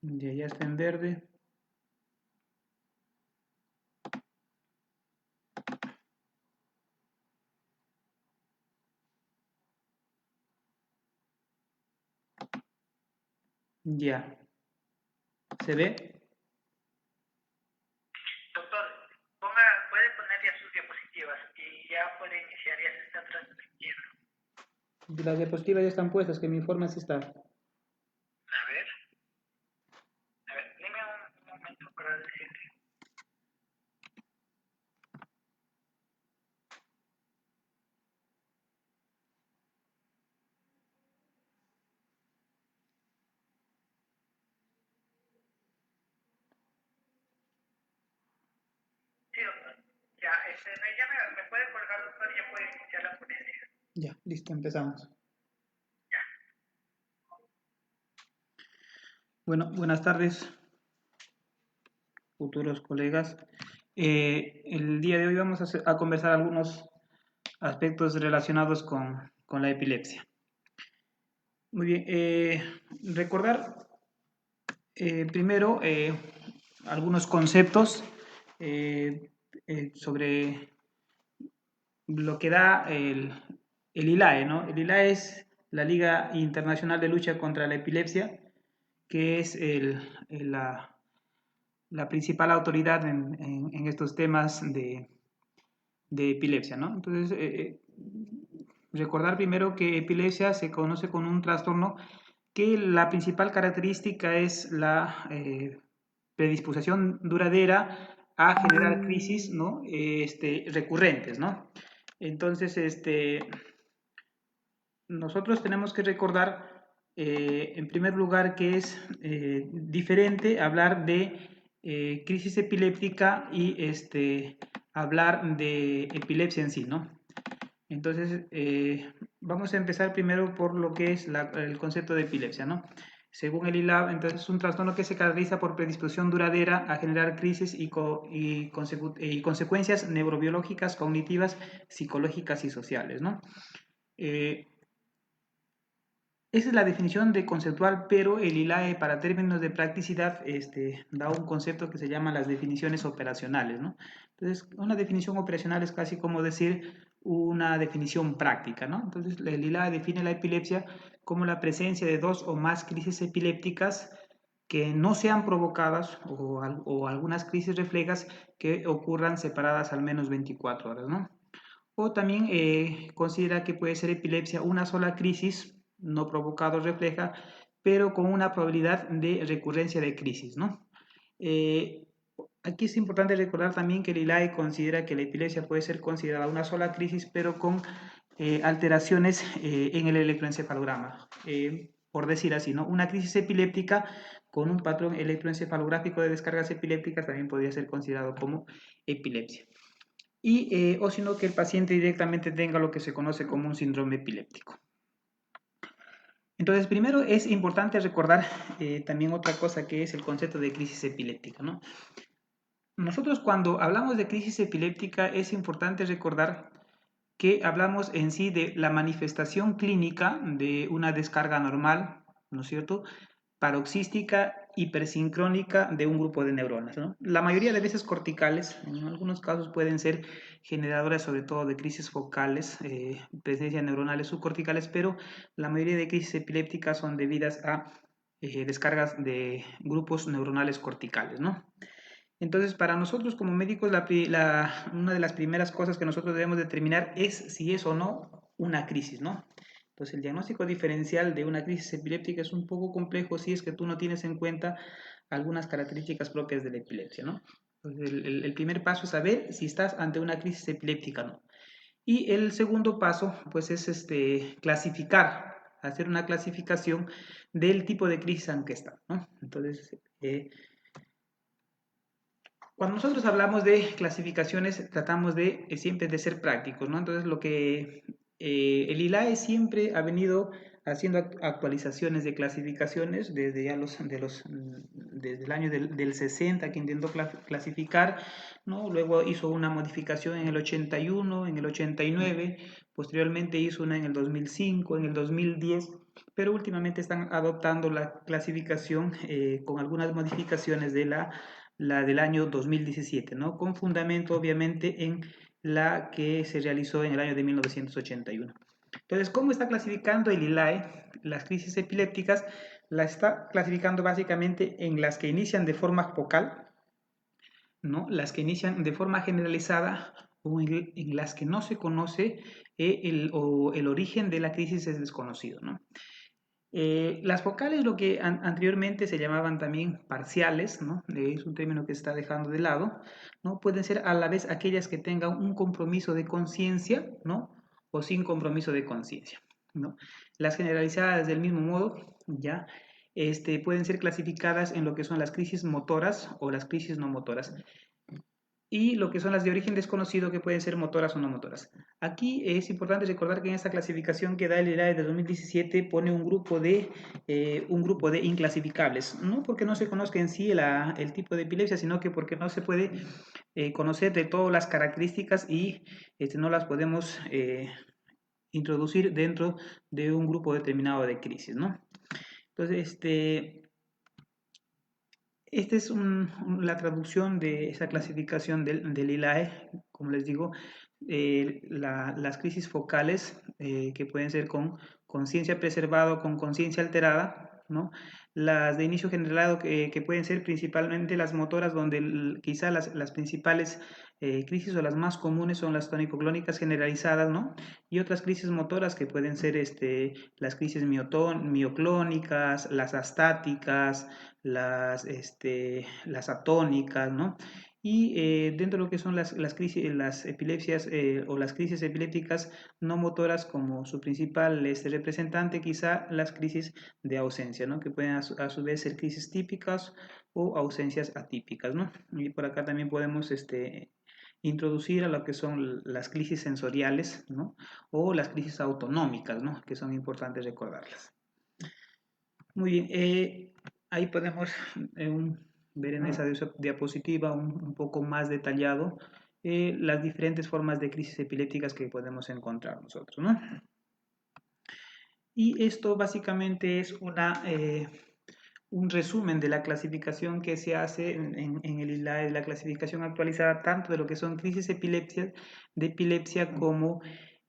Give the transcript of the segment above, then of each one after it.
Ya está en verde. Ya. ¿Se ve? Doctor, puede poner ya sus diapositivas y ya puede iniciar, ya se está transmitiendo. Las diapositivas ya están puestas, que mi informe sí está. A ver, dime un momento para decirle. Sí, doctor. Ya, me puede colgar, doctor, y ya puede iniciar la ponencia. Ya, listo, empezamos. Bueno, buenas tardes, futuros colegas. El día de hoy vamos a conversar algunos aspectos relacionados con la epilepsia. Muy bien, recordar primero algunos conceptos sobre lo que da el ILAE, ¿no? El ILAE es la Liga Internacional de Lucha contra la Epilepsia, que es la principal autoridad en estos temas de epilepsia, ¿no? Entonces, recordar primero que epilepsia se conoce con un trastorno que la principal característica es la predisposición duradera a generar crisis, ¿no? Recurrentes, ¿no? Entonces, nosotros tenemos que recordar, en primer lugar, que es diferente hablar de crisis epiléptica y hablar de epilepsia en sí, ¿no? Entonces, vamos a empezar primero por lo que es el concepto de epilepsia, ¿no? Según el ILAB, entonces es un trastorno que se caracteriza por predisposición duradera a generar crisis y consecuencias neurobiológicas, cognitivas, psicológicas y sociales, ¿no? Eh, Esa es la definición de conceptual, pero el ILAE para términos de practicidad da un concepto que se llama las definiciones operacionales, ¿no? Entonces, una definición operacional es casi como decir una definición práctica, ¿no? Entonces, el ILAE define la epilepsia como la presencia de dos o más crisis epilépticas que no sean provocadas o algunas crisis reflejas que ocurran separadas al menos 24 horas, ¿no? O también considera que puede ser epilepsia una sola crisis, no provocado refleja, pero con una probabilidad de recurrencia de crisis, ¿no? Eh, Aquí es importante recordar también que el ILAE considera que la epilepsia puede ser considerada una sola crisis, pero con alteraciones en el electroencefalograma. Por decir así, ¿no? Una crisis epiléptica con un patrón electroencefalográfico de descargas epilépticas también podría ser considerado como epilepsia o sino que el paciente directamente tenga lo que se conoce como un síndrome epiléptico. Entonces, primero es importante recordar también otra cosa que es el concepto de crisis epiléptica, ¿no? Nosotros cuando hablamos de crisis epiléptica es importante recordar que hablamos en sí de la manifestación clínica de una descarga normal, ¿no es cierto?, paroxística hipersincrónica de un grupo de neuronas, ¿no? La mayoría de veces corticales, en algunos casos pueden ser generadoras sobre todo de crisis focales, presencia neuronales subcorticales, pero la mayoría de crisis epilépticas son debidas a descargas de grupos neuronales corticales, ¿no? Entonces, para nosotros como médicos, una de las primeras cosas que nosotros debemos determinar es si es o no una crisis, ¿no? Entonces, el diagnóstico diferencial de una crisis epiléptica es un poco complejo si es que tú no tienes en cuenta algunas características propias de la epilepsia, ¿no? Entonces, el primer paso es saber si estás ante una crisis epiléptica o no. Y el segundo paso, pues, es clasificar, hacer una clasificación del tipo de crisis en que está, ¿no? Entonces, cuando nosotros hablamos de clasificaciones, tratamos de siempre de ser prácticos, ¿no? Entonces, lo que el ILAE siempre ha venido haciendo actualizaciones de clasificaciones desde ya desde el año del 60 que intentó clasificar, ¿no? Luego hizo una modificación en el 81, en el 89, posteriormente hizo una en el 2005, en el 2010 pero últimamente están adoptando la clasificación con algunas modificaciones de la del año 2017, ¿no? Con fundamento obviamente en la que se realizó en el año de 1981. Entonces, ¿cómo está clasificando el ILAE las crisis epilépticas? La está clasificando básicamente en las que inician de forma focal, ¿no? Las que inician de forma generalizada o en las que no se conoce el origen de la crisis es desconocido, ¿no? Las focales, lo que anteriormente se llamaban también parciales, ¿no? Es un término que se está dejando de lado, ¿no? Pueden ser a la vez aquellas que tengan un compromiso de conciencia, ¿no? O sin compromiso de conciencia, ¿no? Las generalizadas del mismo modo, ¿ya? Pueden ser clasificadas en lo que son las crisis motoras o las crisis no motoras y lo que son las de origen desconocido que pueden ser motoras o no motoras. Aquí es importante recordar que en esta clasificación que da el IRAE de 2017 pone un grupo de inclasificables, no porque no se conozca en sí el tipo de epilepsia, sino que porque no se puede conocer de todas las características y no las podemos introducir dentro de un grupo determinado de crisis, ¿no? Entonces, esta es la traducción de esa clasificación del ILAE, como les digo, las crisis focales que pueden ser con conciencia preservada o con conciencia alterada, ¿no? Las de inicio generado que pueden ser principalmente las motoras, donde quizá las principales crisis o las más comunes son las tónico-clónicas generalizadas, ¿no? Y otras crisis motoras que pueden ser las crisis mioclónicas, las astáticas, las atónicas, ¿no? Y dentro de lo que son las crisis, las epilepsias o las crisis epilépticas no motoras como su principal representante, quizá las crisis de ausencia, ¿no? Que pueden a su vez ser crisis típicas o ausencias atípicas, ¿no? Y por acá también podemos introducir a lo que son las crisis sensoriales, ¿no? O las crisis autonómicas, ¿no? Que son importantes recordarlas. Muy bien, ahí podemos ver en esa diapositiva un poco más detallado las diferentes formas de crisis epilépticas que podemos encontrar nosotros, ¿no? Y esto básicamente es un resumen de la clasificación que se hace en el ILAE, de la clasificación actualizada tanto de lo que son crisis de epilepsia como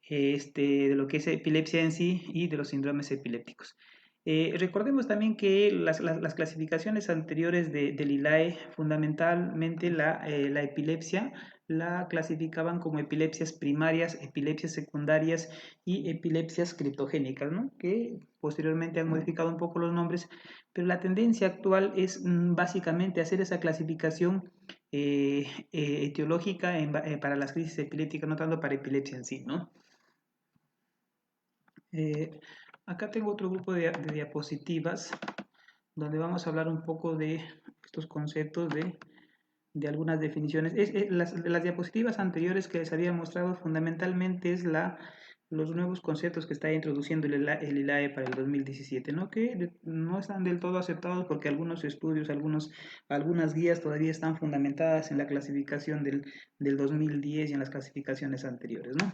de lo que es epilepsia en sí y de los síndromes epilépticos. Recordemos también que las clasificaciones anteriores del ILAE, fundamentalmente la epilepsia, la clasificaban como epilepsias primarias, epilepsias secundarias y epilepsias criptogénicas, ¿no? Que posteriormente han modificado un poco los nombres, pero la tendencia actual es básicamente hacer esa clasificación etiológica para las crisis epilépticas, no tanto para epilepsia en sí, ¿no? Acá tengo otro grupo de diapositivas donde vamos a hablar un poco de estos conceptos de algunas definiciones. Las diapositivas anteriores que les había mostrado fundamentalmente es los nuevos conceptos que está introduciendo el ILAE para el 2017, ¿no? Que no están del todo aceptados porque algunos estudios, algunas guías todavía están fundamentadas en la clasificación del 2010 y en las clasificaciones anteriores, ¿no?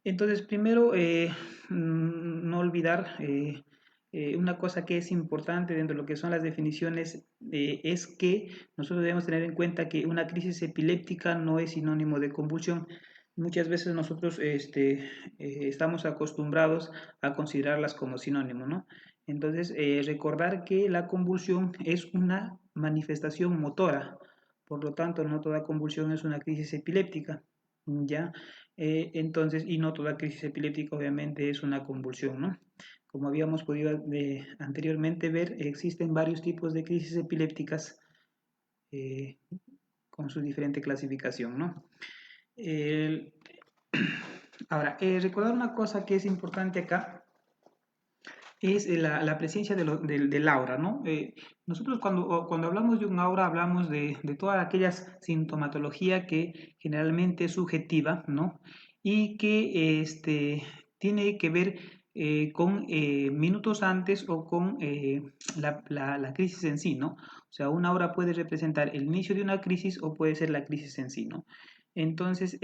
Entonces, primero, no olvidar una cosa que es importante dentro de lo que son las definiciones, es que nosotros debemos tener en cuenta que una crisis epiléptica no es sinónimo de convulsión. Muchas veces nosotros estamos acostumbrados a considerarlas como sinónimo, ¿no? Entonces, recordar que la convulsión es una manifestación motora, por lo tanto, no toda convulsión es una crisis epiléptica, ¿ya? Entonces, y no toda crisis epiléptica obviamente es una convulsión, ¿no? Como habíamos podido anteriormente ver, existen varios tipos de crisis epilépticas eh, con su diferente clasificación, ¿no? El- Ahora, recordar una cosa que es importante acá es la presencia del aura, ¿no? Nosotros cuando hablamos de un aura hablamos de toda aquella sintomatología que generalmente es subjetiva, ¿no? Y que tiene que ver con minutos antes o con la crisis en sí, ¿no? O sea, una aura puede representar el inicio de una crisis o puede ser la crisis en sí, ¿no? Entonces,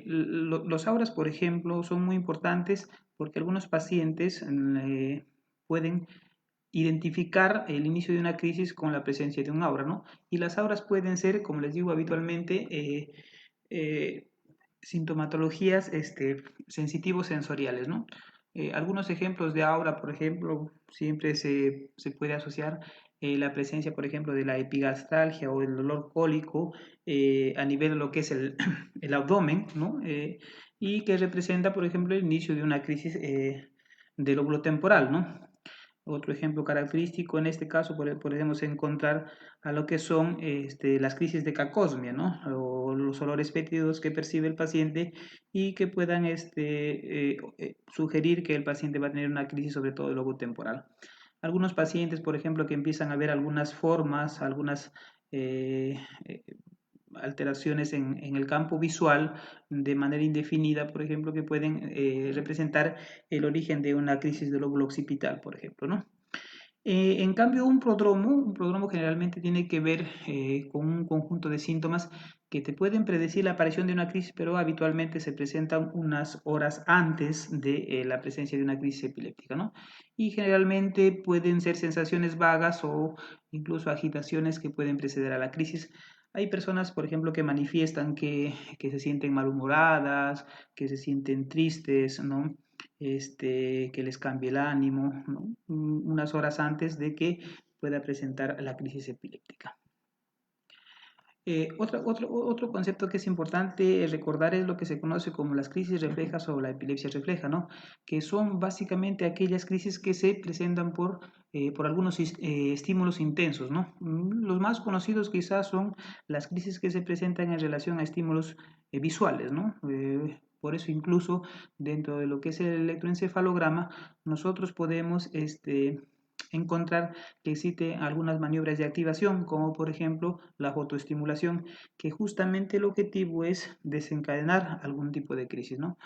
los auras, por ejemplo, son muy importantes porque algunos pacientes pueden identificar el inicio de una crisis con la presencia de un aura, ¿no? Y las auras pueden ser, como les digo habitualmente, eh, sintomatologías sensitivos sensoriales, ¿no? Algunos ejemplos de aura, por ejemplo, siempre se puede asociar la presencia, por ejemplo, de la epigastralgia o el dolor cólico a nivel de lo que es el abdomen, ¿no? Y que representa, por ejemplo, el inicio de una crisis del lóbulo temporal, ¿no? Otro ejemplo característico en este caso podemos encontrar a lo que son las crisis de cacosmia, ¿no? O los olores fétidos que percibe el paciente y que puedan sugerir que el paciente va a tener una crisis sobre todo del lobo temporal. Algunos pacientes, por ejemplo, que empiezan a ver algunas formas, algunas eh, eh, alteraciones en el campo visual de manera indefinida, por ejemplo, que pueden representar el origen de una crisis del lóbulo occipital, por ejemplo, ¿no? En cambio, un prodromo generalmente tiene que ver con un conjunto de síntomas que te pueden predecir la aparición de una crisis, pero habitualmente se presentan unas horas antes de la presencia de una crisis epiléptica, ¿no? Y generalmente pueden ser sensaciones vagas o incluso agitaciones que pueden preceder a la crisis. Hay personas, por ejemplo, que manifiestan que se sienten malhumoradas, que se sienten tristes, ¿no? Que les cambie el ánimo, ¿no? Unas horas antes de que pueda presentar la crisis epiléptica. Otro concepto que es importante recordar es lo que se conoce como las crisis reflejas o la epilepsia refleja, ¿no? Que son básicamente aquellas crisis que se presentan por algunos estímulos intensos, ¿no? Los más conocidos quizás son las crisis que se presentan en relación a estímulos visuales, ¿no? Por eso incluso dentro de lo que es el electroencefalograma, nosotros podemos encontrar que existe algunas maniobras de activación, como por ejemplo la fotoestimulación, que justamente el objetivo es desencadenar algún tipo de crisis, ¿no?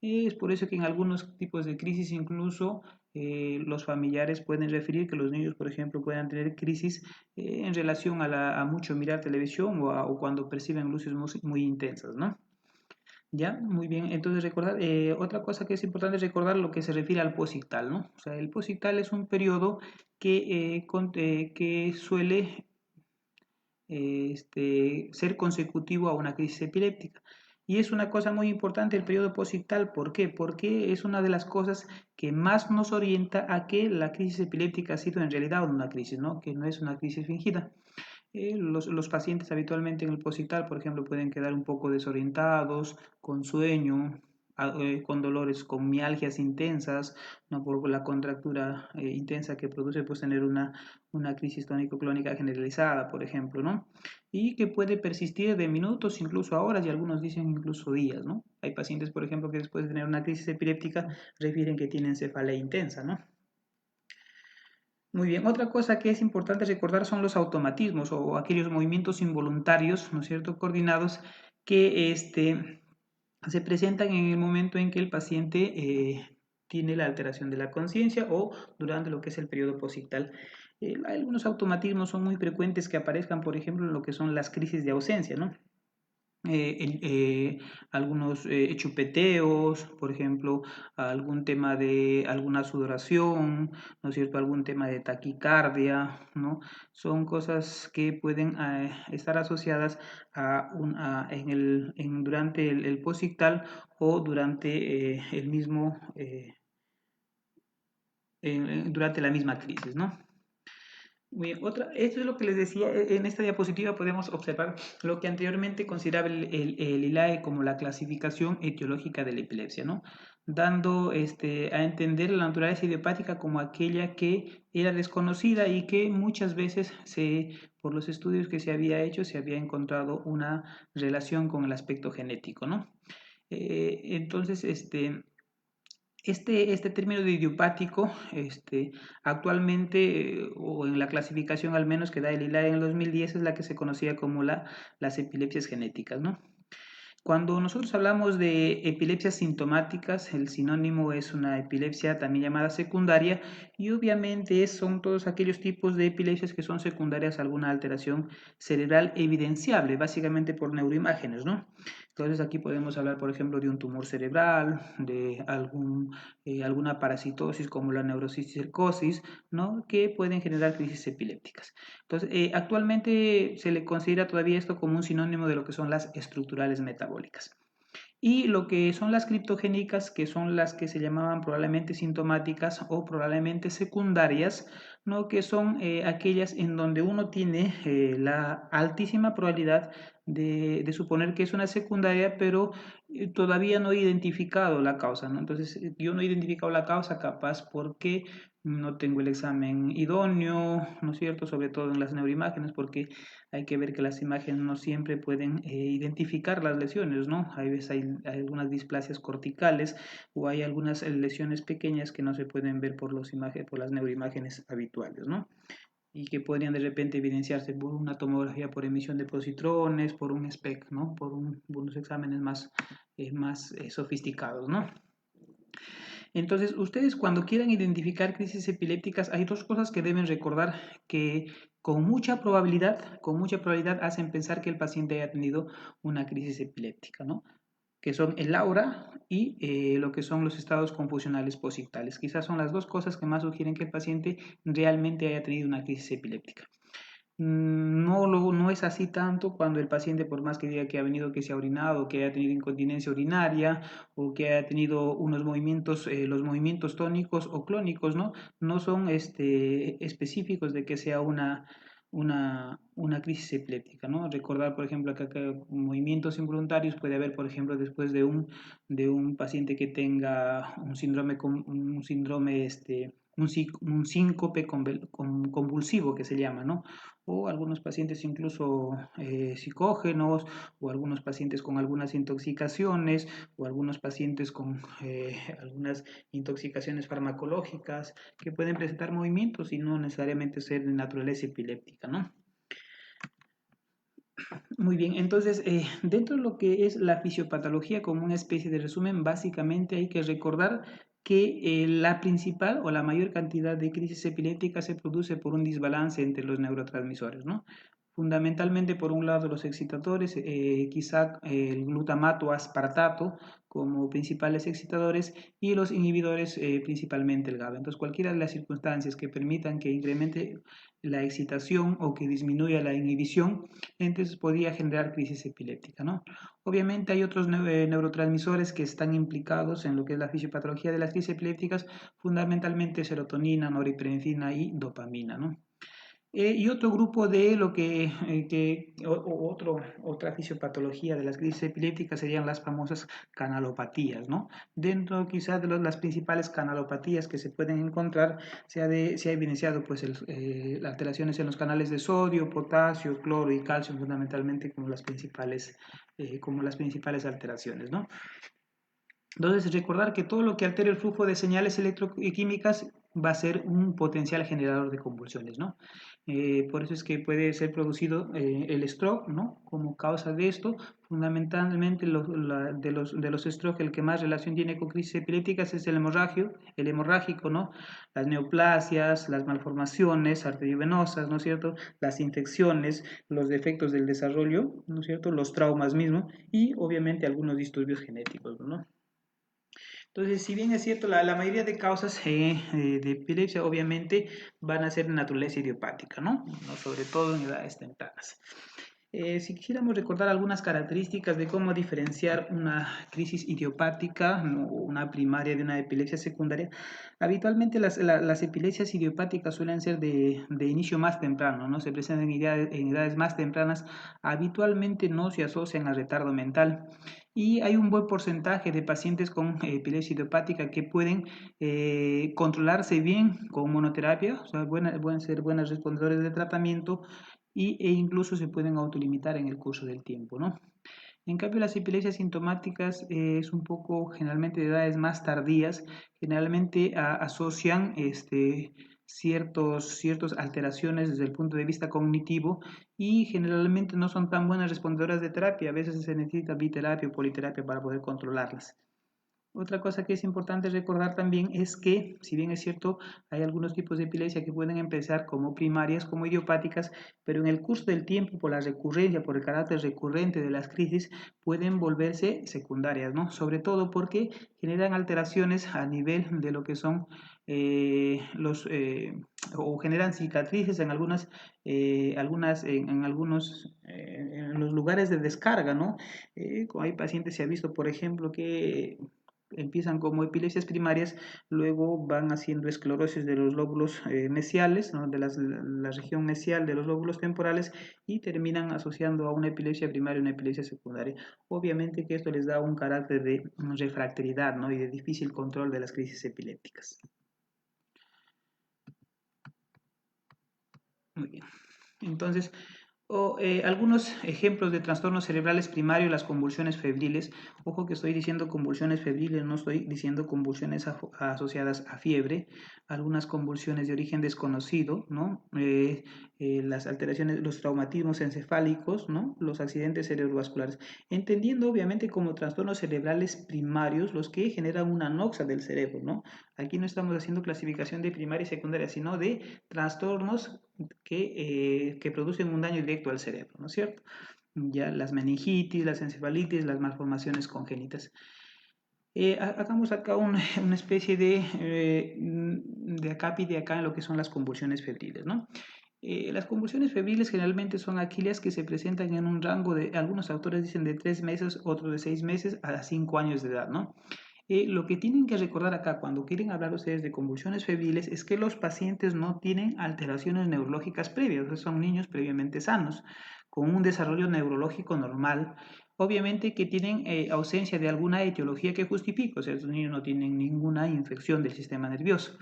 Es por eso que en algunos tipos de crisis incluso los familiares pueden referir que los niños, por ejemplo, puedan tener crisis en relación a mucho mirar televisión o cuando perciben luces muy intensas, ¿no? Ya, muy bien. Entonces, recordar, otra cosa que es importante recordar lo que se refiere al posictal, ¿no? O sea, el posictal es un periodo que suele ser consecutivo a una crisis epiléptica. Y es una cosa muy importante el periodo posictal. ¿Por qué? Porque es una de las cosas que más nos orienta a que la crisis epiléptica ha sido en realidad una crisis, ¿no? Que no es una crisis fingida. Los pacientes habitualmente en el positral, por ejemplo, pueden quedar un poco desorientados, con sueño, con dolores, con mialgias intensas, ¿no? Por la contractura intensa que produce pues, tener una crisis tónico-clónica generalizada, por ejemplo, ¿no? Y que puede persistir de minutos, incluso a horas, y algunos dicen incluso días, ¿no? Hay pacientes, por ejemplo, que después de tener una crisis epiléptica refieren que tienen cefalea intensa, ¿no? Muy bien, otra cosa que es importante recordar son los automatismos o aquellos movimientos involuntarios, ¿no es cierto?, coordinados que se presentan en el momento en que el paciente tiene la alteración de la conciencia o durante lo que es el periodo posictal. Algunos automatismos son muy frecuentes que aparezcan, por ejemplo, en lo que son las crisis de ausencia, ¿no? Algunos chupeteos, por ejemplo, algún tema de alguna sudoración, ¿no es cierto? Algún tema de taquicardia, ¿no? Son cosas que pueden estar asociadas durante el posictal o durante durante la misma crisis, ¿no? Muy bien, esto es lo que les decía, en esta diapositiva podemos observar lo que anteriormente consideraba el ILAE como la clasificación etiológica de la epilepsia, ¿no? Dando a entender la naturaleza idiopática como aquella que era desconocida y que muchas veces por los estudios que se había hecho se había encontrado una relación con el aspecto genético, ¿no? Entonces, este término de idiopático, actualmente, o en la clasificación al menos que da el ILAE en el 2010, es la que se conocía como las epilepsias genéticas, ¿no? Cuando nosotros hablamos de epilepsias sintomáticas, el sinónimo es una epilepsia también llamada secundaria y obviamente son todos aquellos tipos de epilepsias que son secundarias a alguna alteración cerebral evidenciable, básicamente por neuroimágenes, ¿no? Entonces aquí podemos hablar, por ejemplo, de un tumor cerebral, de alguna parasitosis como la neurocisticercosis, ¿no? Que pueden generar crisis epilépticas. Entonces, actualmente se le considera todavía esto como un sinónimo de lo que son las estructurales metabólicas. Y lo que son las criptogénicas, que son las que se llamaban probablemente sintomáticas o probablemente secundarias, ¿no? Que son aquellas en donde uno tiene la altísima probabilidad de suponer que es una secundaria, pero todavía no he identificado la causa, ¿no? Entonces, yo no he identificado la causa capaz porque no tengo el examen idóneo, ¿no es cierto? Sobre todo en las neuroimágenes, porque hay que ver que las imágenes no siempre pueden identificar las lesiones, ¿no? Hay veces hay algunas displasias corticales o hay algunas lesiones pequeñas que no se pueden ver por las neuroimágenes habituales, ¿no? Y que podrían de repente evidenciarse por una tomografía por emisión de positrones, por un SPECT, ¿no? Por unos exámenes más sofisticados, ¿no? Entonces, ustedes cuando quieran identificar crisis epilépticas, hay dos cosas que deben recordar que con mucha probabilidad hacen pensar que el paciente haya tenido una crisis epiléptica, ¿no? Que son el aura y lo que son los estados confusionales posictales. Quizás son las dos cosas que más sugieren que el paciente realmente haya tenido una crisis epiléptica. No es así tanto cuando el paciente, por más que diga que ha venido, que se ha orinado, que haya tenido incontinencia urinaria o que haya tenido unos movimientos, los movimientos tónicos o clónicos, ¿no? No son específicos de que sea una crisis epiléptica, ¿no? Recordar, por ejemplo, que movimientos involuntarios puede haber, por ejemplo, después de un paciente que tenga un síncope convulsivo que se llama, ¿no? O algunos pacientes incluso psicógenos, o algunos pacientes con algunas intoxicaciones, o algunos pacientes con algunas intoxicaciones farmacológicas que pueden presentar movimientos y no necesariamente ser de naturaleza epiléptica, ¿no? Muy bien, entonces dentro de lo que es la fisiopatología como una especie de resumen, básicamente hay que recordar que la principal o la mayor cantidad de crisis epilépticas se produce por un desbalance entre los neurotransmisores, ¿no? Fundamentalmente, por un lado, los excitadores, quizá el glutamato o aspartato como principales excitadores y los inhibidores, principalmente el GABA. Entonces, cualquiera de las circunstancias que permitan que incremente la excitación o que disminuya la inhibición, entonces podría generar crisis epiléptica, ¿no? Obviamente hay otros neurotransmisores que están implicados en lo que es la fisiopatología de las crisis epilépticas, fundamentalmente serotonina, norepinefrina y dopamina, ¿no? Y otro grupo de lo otra fisiopatología de las crisis epilépticas serían las famosas canalopatías, ¿no? Dentro quizás de las principales canalopatías que se pueden encontrar, se ha evidenciado pues las alteraciones en los canales de sodio, potasio, cloro y calcio fundamentalmente como las principales alteraciones, ¿no? Entonces, recordar que todo lo que altere el flujo de señales electroquímicas va a ser un potencial generador de convulsiones, ¿no? Por eso es que puede ser producido el stroke, ¿no? Como causa de esto, fundamentalmente de los stroke, el que más relación tiene con crisis epilépticas es el hemorrágico, ¿no? Las neoplasias, las malformaciones arteriovenosas, ¿no es cierto? Las infecciones, los defectos del desarrollo, ¿no es cierto? Los traumas mismos y obviamente algunos disturbios genéticos, ¿no? Entonces, si bien es cierto, la mayoría de causas de epilepsia obviamente van a ser de naturaleza idiopática, ¿no? Sobre todo en edades tempranas. Si quisiéramos recordar algunas características de cómo diferenciar una crisis idiopática, ¿no? Una primaria de una epilepsia secundaria, habitualmente las epilepsias idiopáticas suelen ser de inicio más temprano, ¿no? Se presentan en edades más tempranas, habitualmente no se asocian a retardo mental y hay un buen porcentaje de pacientes con epilepsia idiopática que pueden controlarse bien con monoterapia, o sea, pueden ser buenos respondedores de tratamiento e incluso se pueden autolimitar en el curso del tiempo, ¿no? En cambio, las epilepsias sintomáticas es un poco generalmente de edades más tardías, generalmente asocian ciertos alteraciones desde el punto de vista cognitivo y generalmente no son tan buenas respondedoras de terapia. A veces se necesita biterapia o politerapia para poder controlarlas. Otra cosa que es importante recordar también es que, si bien es cierto, hay algunos tipos de epilepsia que pueden empezar como primarias, como idiopáticas, pero en el curso del tiempo, por la recurrencia, por el carácter recurrente de las crisis, pueden volverse secundarias, ¿no? Sobre todo porque generan alteraciones a nivel de lo que son o generan cicatrices en en los lugares de descarga, ¿no? Hay pacientes, se ha visto, por ejemplo, que empiezan como epilepsias primarias, luego van haciendo esclerosis de los lóbulos mesiales, ¿no? La región mesial de los lóbulos temporales y terminan asociando a una epilepsia primaria y una epilepsia secundaria. Obviamente que esto les da un carácter de refractoriedad, ¿no? Y de difícil control de las crisis epilépticas. Muy bien. Entonces, algunos ejemplos de trastornos cerebrales primarios, las convulsiones febriles. Ojo que estoy diciendo convulsiones febriles, no estoy diciendo convulsiones asociadas a fiebre. Algunas convulsiones de origen desconocido, ¿no? Las alteraciones, los traumatismos encefálicos, ¿no? Los accidentes cerebrovasculares. Entendiendo obviamente como trastornos cerebrales primarios los que generan una anoxia del cerebro, ¿no? Aquí no estamos haciendo clasificación de primaria y secundaria, sino de trastornos que producen un daño directo al cerebro, ¿no es cierto? Ya las meningitis, las encefalitis, las malformaciones congénitas. Hagamos acá una especie de acá y de acá en lo que son las convulsiones febriles, ¿no? Las convulsiones febriles generalmente son aquellas que se presentan en un rango de, algunos autores dicen de 3 meses, otros de 6 meses a 5 años de edad, ¿no? Lo que tienen que recordar acá cuando quieren hablar ustedes de convulsiones febriles es que los pacientes no tienen alteraciones neurológicas previas, son niños previamente sanos, con un desarrollo neurológico normal. Obviamente que tienen ausencia de alguna etiología que justifique, o sea, estos niños no tienen ninguna infección del sistema nervioso.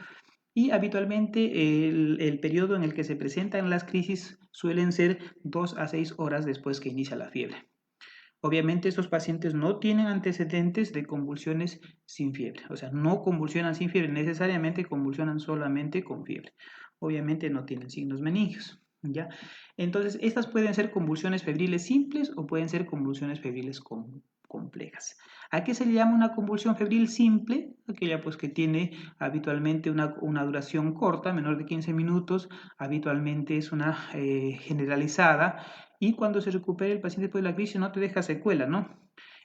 Y habitualmente el periodo en el que se presentan las crisis suelen ser 2 a 6 horas después que inicia la fiebre. Obviamente estos pacientes no tienen antecedentes de convulsiones sin fiebre, o sea, no convulsionan sin fiebre, necesariamente convulsionan solamente con fiebre. Obviamente no tienen signos meningios, ¿ya? Entonces, estas pueden ser convulsiones febriles simples o pueden ser convulsiones febriles complejas. ¿A qué se le llama una convulsión febril simple? Aquella pues que tiene habitualmente una duración corta, menor de 15 minutos, habitualmente es una generalizada y cuando se recupera el paciente después de la crisis no te deja secuela, ¿no?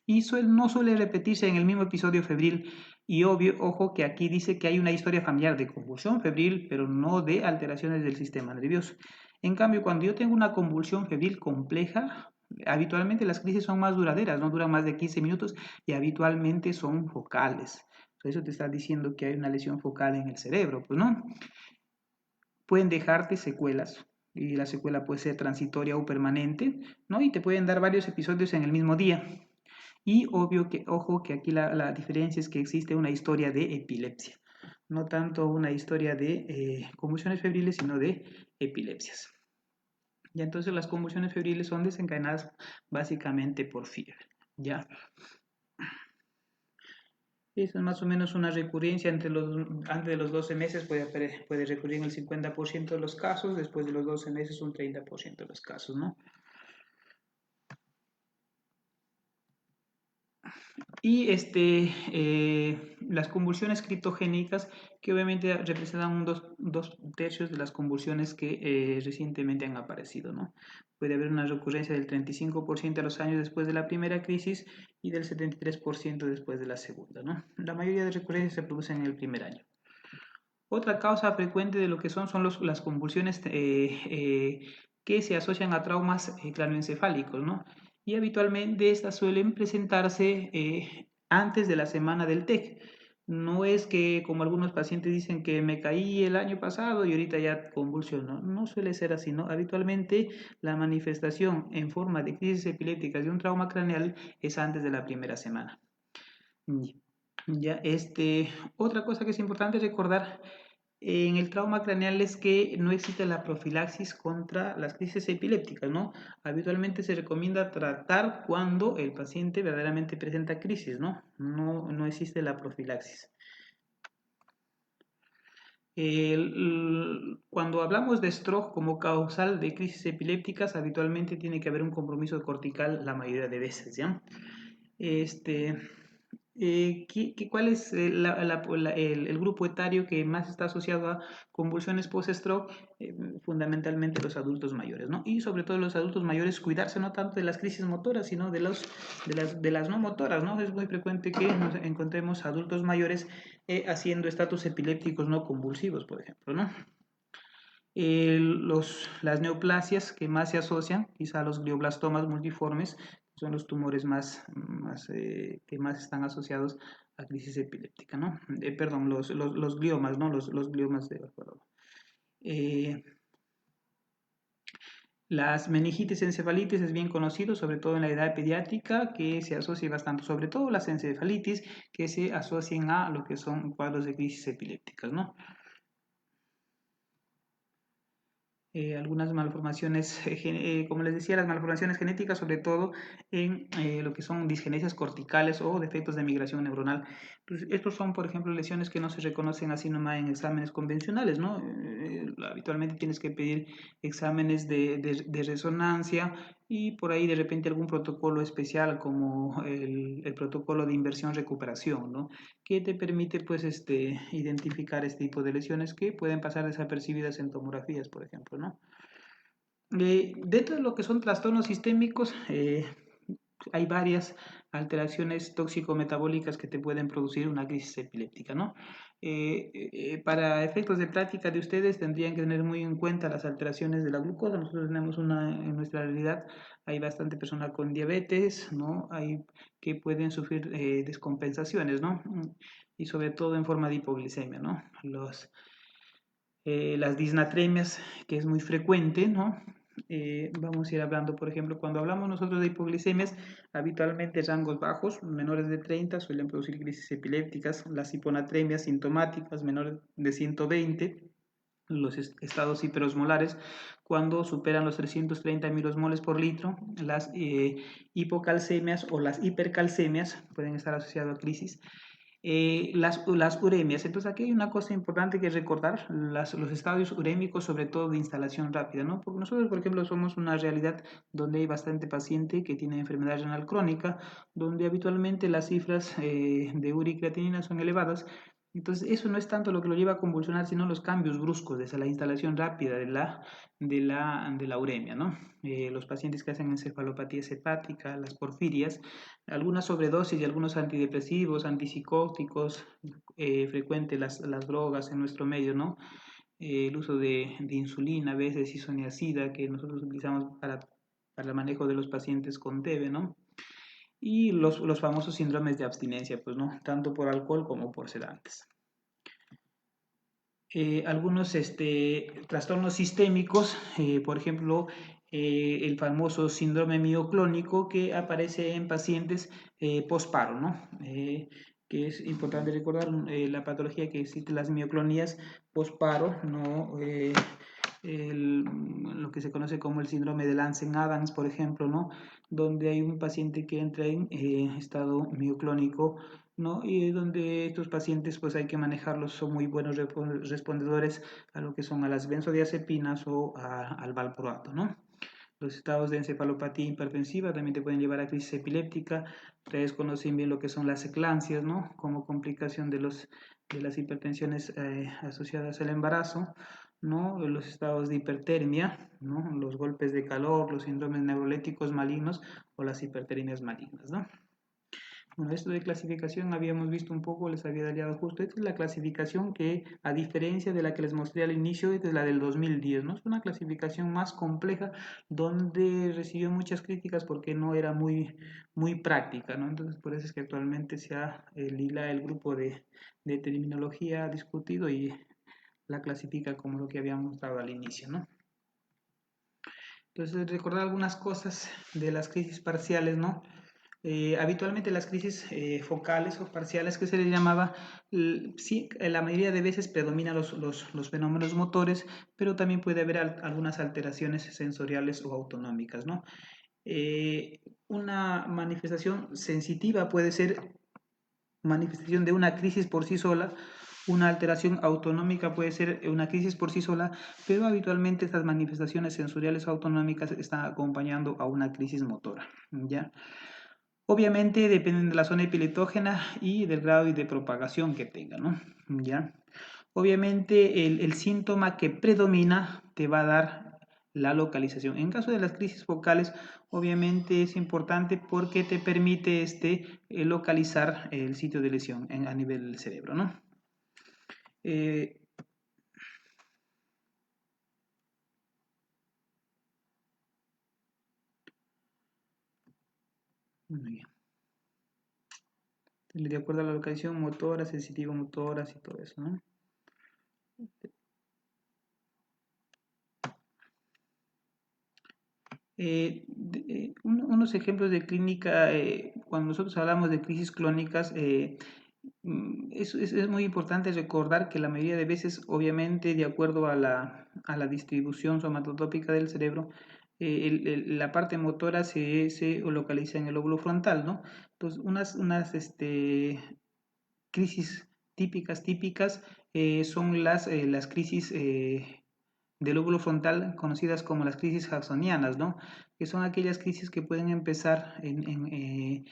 Y no suele repetirse en el mismo episodio febril y obvio, ojo que aquí dice que hay una historia familiar de convulsión febril, pero no de alteraciones del sistema nervioso. En cambio, cuando yo tengo una convulsión febril compleja, habitualmente las crisis son más duraderas, no duran más de 15 minutos y habitualmente son focales. Eso te está diciendo que hay una lesión focal en el cerebro, pues no. Pueden dejarte secuelas y la secuela puede ser transitoria o permanente, ¿no? Y te pueden dar varios episodios en el mismo día. Y obvio que, ojo, que aquí la diferencia es que existe una historia de epilepsia, no tanto una historia de convulsiones febriles, sino de epilepsias. Ya entonces las convulsiones febriles son desencadenadas básicamente por fiebre, ¿ya? Esa es más o menos una recurrencia antes de los 12 meses, puede recurrir en el 50% de los casos, después de los 12 meses un 30% de los casos, ¿no? Y las convulsiones criptogénicas, que obviamente representan dos tercios de las convulsiones que recientemente han aparecido, ¿no? Puede haber una recurrencia del 35% a los años después de la primera crisis y del 73% después de la segunda, ¿no? La mayoría de recurrencias se producen en el primer año. Otra causa frecuente de lo que son las convulsiones que se asocian a traumas craneoencefálicos, ¿no? Y habitualmente estas suelen presentarse antes de la semana del TEC. No es que, como algunos pacientes dicen, que me caí el año pasado y ahorita ya convulsiono. No suele ser así, ¿no? Habitualmente la manifestación en forma de crisis epilépticas de un trauma craneal es antes de la primera semana. Ya, otra cosa que es importante recordar en el trauma craneal es que no existe la profilaxis contra las crisis epilépticas, ¿no? Habitualmente se recomienda tratar cuando el paciente verdaderamente presenta crisis, ¿no? No existe la profilaxis. Cuando hablamos de stroke como causal de crisis epilépticas, habitualmente tiene que haber un compromiso cortical la mayoría de veces, ¿ya? ¿Cuál es el grupo etario que más está asociado a convulsiones post-stroke? Fundamentalmente los adultos mayores, ¿no? Y sobre todo los adultos mayores, cuidarse no tanto de las crisis motoras, sino de las no motoras, ¿no? Es muy frecuente que nos encontremos adultos mayores haciendo estatus epilépticos no convulsivos, por ejemplo, ¿no? Las neoplasias que más se asocian, quizá los glioblastomas multiformes, son los tumores que más están asociados a crisis epiléptica, ¿no? Perdón, los gliomas, ¿no? Los gliomas de acuerdo. Las meningitis encefalitis es bien conocido, sobre todo en la edad pediátrica, que se asocia bastante, sobre todo las encefalitis que se asocian a lo que son cuadros de crisis epilépticas, ¿no? Algunas malformaciones, como les decía, las malformaciones genéticas, sobre todo en lo que son disgenesias corticales o defectos de migración neuronal. Entonces, estos son, por ejemplo, lesiones que no se reconocen así nomás en exámenes convencionales, ¿no? Habitualmente tienes que pedir exámenes de resonancia y por ahí de repente algún protocolo especial como el protocolo de inversión-recuperación, ¿no? Que te permite pues identificar este tipo de lesiones que pueden pasar desapercibidas en tomografías, por ejemplo, ¿no? Dentro de lo que son trastornos sistémicos, hay varias alteraciones tóxico-metabólicas que te pueden producir una crisis epiléptica, ¿no? Para efectos de práctica de ustedes tendrían que tener muy en cuenta las alteraciones de la glucosa. Nosotros tenemos en nuestra realidad hay bastante personas con diabetes, ¿no? Hay que pueden sufrir descompensaciones, ¿no? Y sobre todo en forma de hipoglicemia, ¿no? Las disnatremias, que es muy frecuente, ¿no? Vamos a ir hablando, por ejemplo, cuando hablamos nosotros de hipoglicemias, habitualmente rangos bajos, menores de 30, suelen producir crisis epilépticas, las hiponatremias sintomáticas, menores de 120, los estados hiperosmolares, cuando superan los 330 milosmoles por litro, las hipocalcemias o las hipercalcemias pueden estar asociadas a crisis, las uremias. Entonces aquí hay una cosa importante que recordar, los estadios urémicos, sobre todo de instalación rápida, ¿no? Porque nosotros, por ejemplo, somos una realidad donde hay bastante paciente que tiene enfermedad renal crónica, donde habitualmente las cifras de urea y creatinina son elevadas. Entonces, eso no es tanto lo que lo lleva a convulsionar, sino los cambios bruscos desde la instalación rápida de la uremia, ¿no? Los pacientes que hacen encefalopatías hepáticas, las porfirias, algunas sobredosis y algunos antidepresivos, antipsicóticos, frecuente las drogas en nuestro medio, ¿no? El uso de insulina, a veces isoniazida, que nosotros utilizamos para el manejo de los pacientes con TB, ¿no? Y los famosos síndromes de abstinencia, pues, ¿no? Tanto por alcohol como por sedantes. Algunos trastornos sistémicos, por ejemplo, el famoso síndrome mioclónico que aparece en pacientes posparo, ¿no? Que es importante recordar la patología que existe, las mioclonías posparo, ¿no? Lo que se conoce como el síndrome de Lansen-Adams, por ejemplo, ¿no? Donde hay un paciente que entra en estado mioclónico, ¿no? Y donde estos pacientes pues hay que manejarlos, son muy buenos respondedores a lo que son a las benzodiazepinas o al valproato, ¿no? Los estados de encefalopatía hipertensiva también te pueden llevar a crisis epiléptica. Ustedes conocen bien lo que son las eclampsias, ¿no? Como complicación de las hipertensiones asociadas al embarazo, ¿no? Los estados de hipertermia, ¿no? Los golpes de calor, los síndromes neurolépticos malignos o las hipertermias malignas, ¿no? Bueno, esto de clasificación habíamos visto un poco, les había dado justo. Esta es la clasificación que, a diferencia de la que les mostré al inicio, esta es la del 2010, ¿no? Es una clasificación más compleja donde recibió muchas críticas porque no era muy práctica, ¿no? Entonces, por eso es que actualmente el grupo de terminología ha discutido y la clasifica como lo que habíamos mostrado al inicio, ¿no? Entonces, recordar algunas cosas de las crisis parciales, ¿no? Habitualmente las crisis focales o parciales que se les llamaba, sí, la mayoría de veces predominan los fenómenos motores, pero también puede haber algunas alteraciones sensoriales o autonómicas, ¿no? Una manifestación sensitiva puede ser manifestación de una crisis por sí sola. Una alteración autonómica puede ser una crisis por sí sola, pero habitualmente estas manifestaciones sensoriales o autonómicas están acompañando a una crisis motora, ¿ya? Obviamente dependen de la zona epileptógena y del grado de propagación que tenga, ¿no? ¿Ya? Obviamente el síntoma que predomina te va a dar la localización. En caso de las crisis focales, obviamente es importante porque te permite localizar el sitio de lesión a nivel del cerebro, ¿no? Eh, Muy bien. De acuerdo a la localización motora, sensitivo motoras y todo eso, ¿no? Unos ejemplos de clínica, cuando nosotros hablamos de crisis clónicas, es muy importante recordar que la mayoría de veces, obviamente, de acuerdo a la distribución somatotópica del cerebro, la parte motora se localiza en el lóbulo frontal, ¿no? Entonces, crisis típicas son las crisis del lóbulo frontal, conocidas como las crisis jacksonianas, ¿no? Que son aquellas crisis que pueden empezar en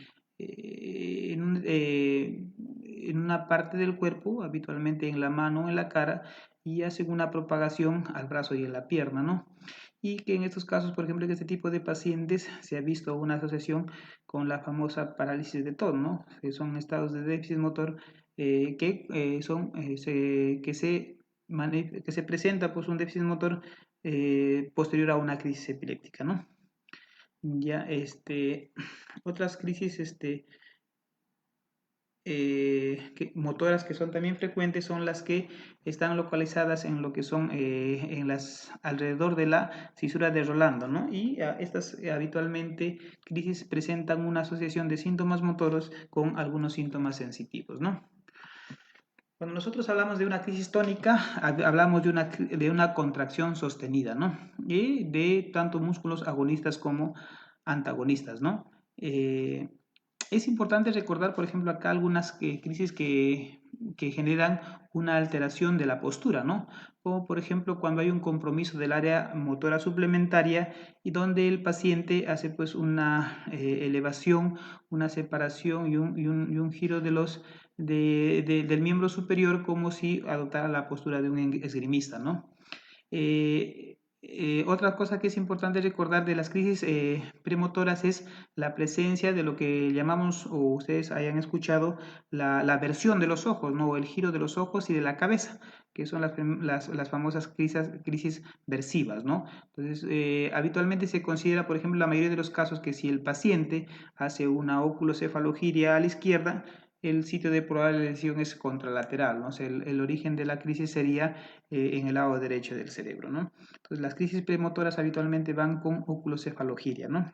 una parte del cuerpo, habitualmente en la mano o en la cara, y hacen una propagación al brazo y a la pierna, ¿no? Y que en estos casos, por ejemplo, en este tipo de pacientes se ha visto una asociación con la famosa parálisis de Todd, ¿no? Que son estados de déficit motor que se presenta pues un déficit motor posterior a una crisis epiléptica, ¿no? Ya, otras crisis motoras que son también frecuentes son las que están localizadas en lo que son alrededor de la cisura de Rolando, ¿no? Y estas habitualmente crisis presentan una asociación de síntomas motoros con algunos síntomas sensitivos, ¿no? Cuando nosotros hablamos de una crisis tónica, hablamos de una contracción sostenida, ¿no? Y de tanto músculos agonistas como antagonistas, ¿no? Es importante recordar, por ejemplo, acá algunas crisis que generan una alteración de la postura, ¿no? Como por ejemplo cuando hay un compromiso del área motora suplementaria y donde el paciente hace pues una elevación, una separación y un giro del miembro superior como si adoptara la postura de un esgrimista, ¿no? Otra cosa que es importante recordar de las crisis premotoras es la presencia de lo que llamamos, o ustedes hayan escuchado, la versión de los ojos, ¿no? El giro de los ojos y de la cabeza, que son las famosas crisis versivas, ¿no? Entonces, habitualmente se considera, por ejemplo, en la mayoría de los casos que si el paciente hace una oculocefalogiria a la izquierda, el sitio de probable lesión es contralateral, ¿no? O sea, el origen de la crisis sería en el lado derecho del cerebro, ¿no? Entonces, las crisis premotoras habitualmente van con oculocefalogiria, ¿no?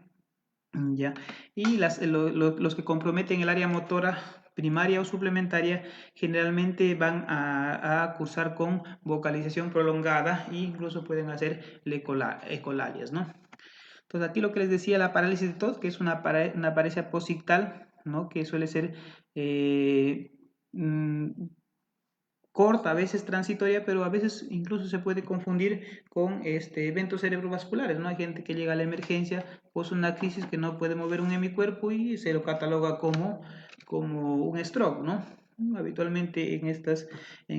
Ya. Y los que comprometen el área motora primaria o suplementaria generalmente van a cursar con vocalización prolongada e incluso pueden hacer ecolalias, ¿no? Entonces aquí lo que les decía, la parálisis de Todd, que es una paresia posictal, ¿no? Que suele ser eh, mm, corta, a veces transitoria, pero a veces incluso se puede confundir con eventos cerebrovasculares, ¿no? Hay gente que llega a la emergencia por una crisis que no puede mover un hemicuerpo y se lo cataloga como un stroke, ¿no? Habitualmente en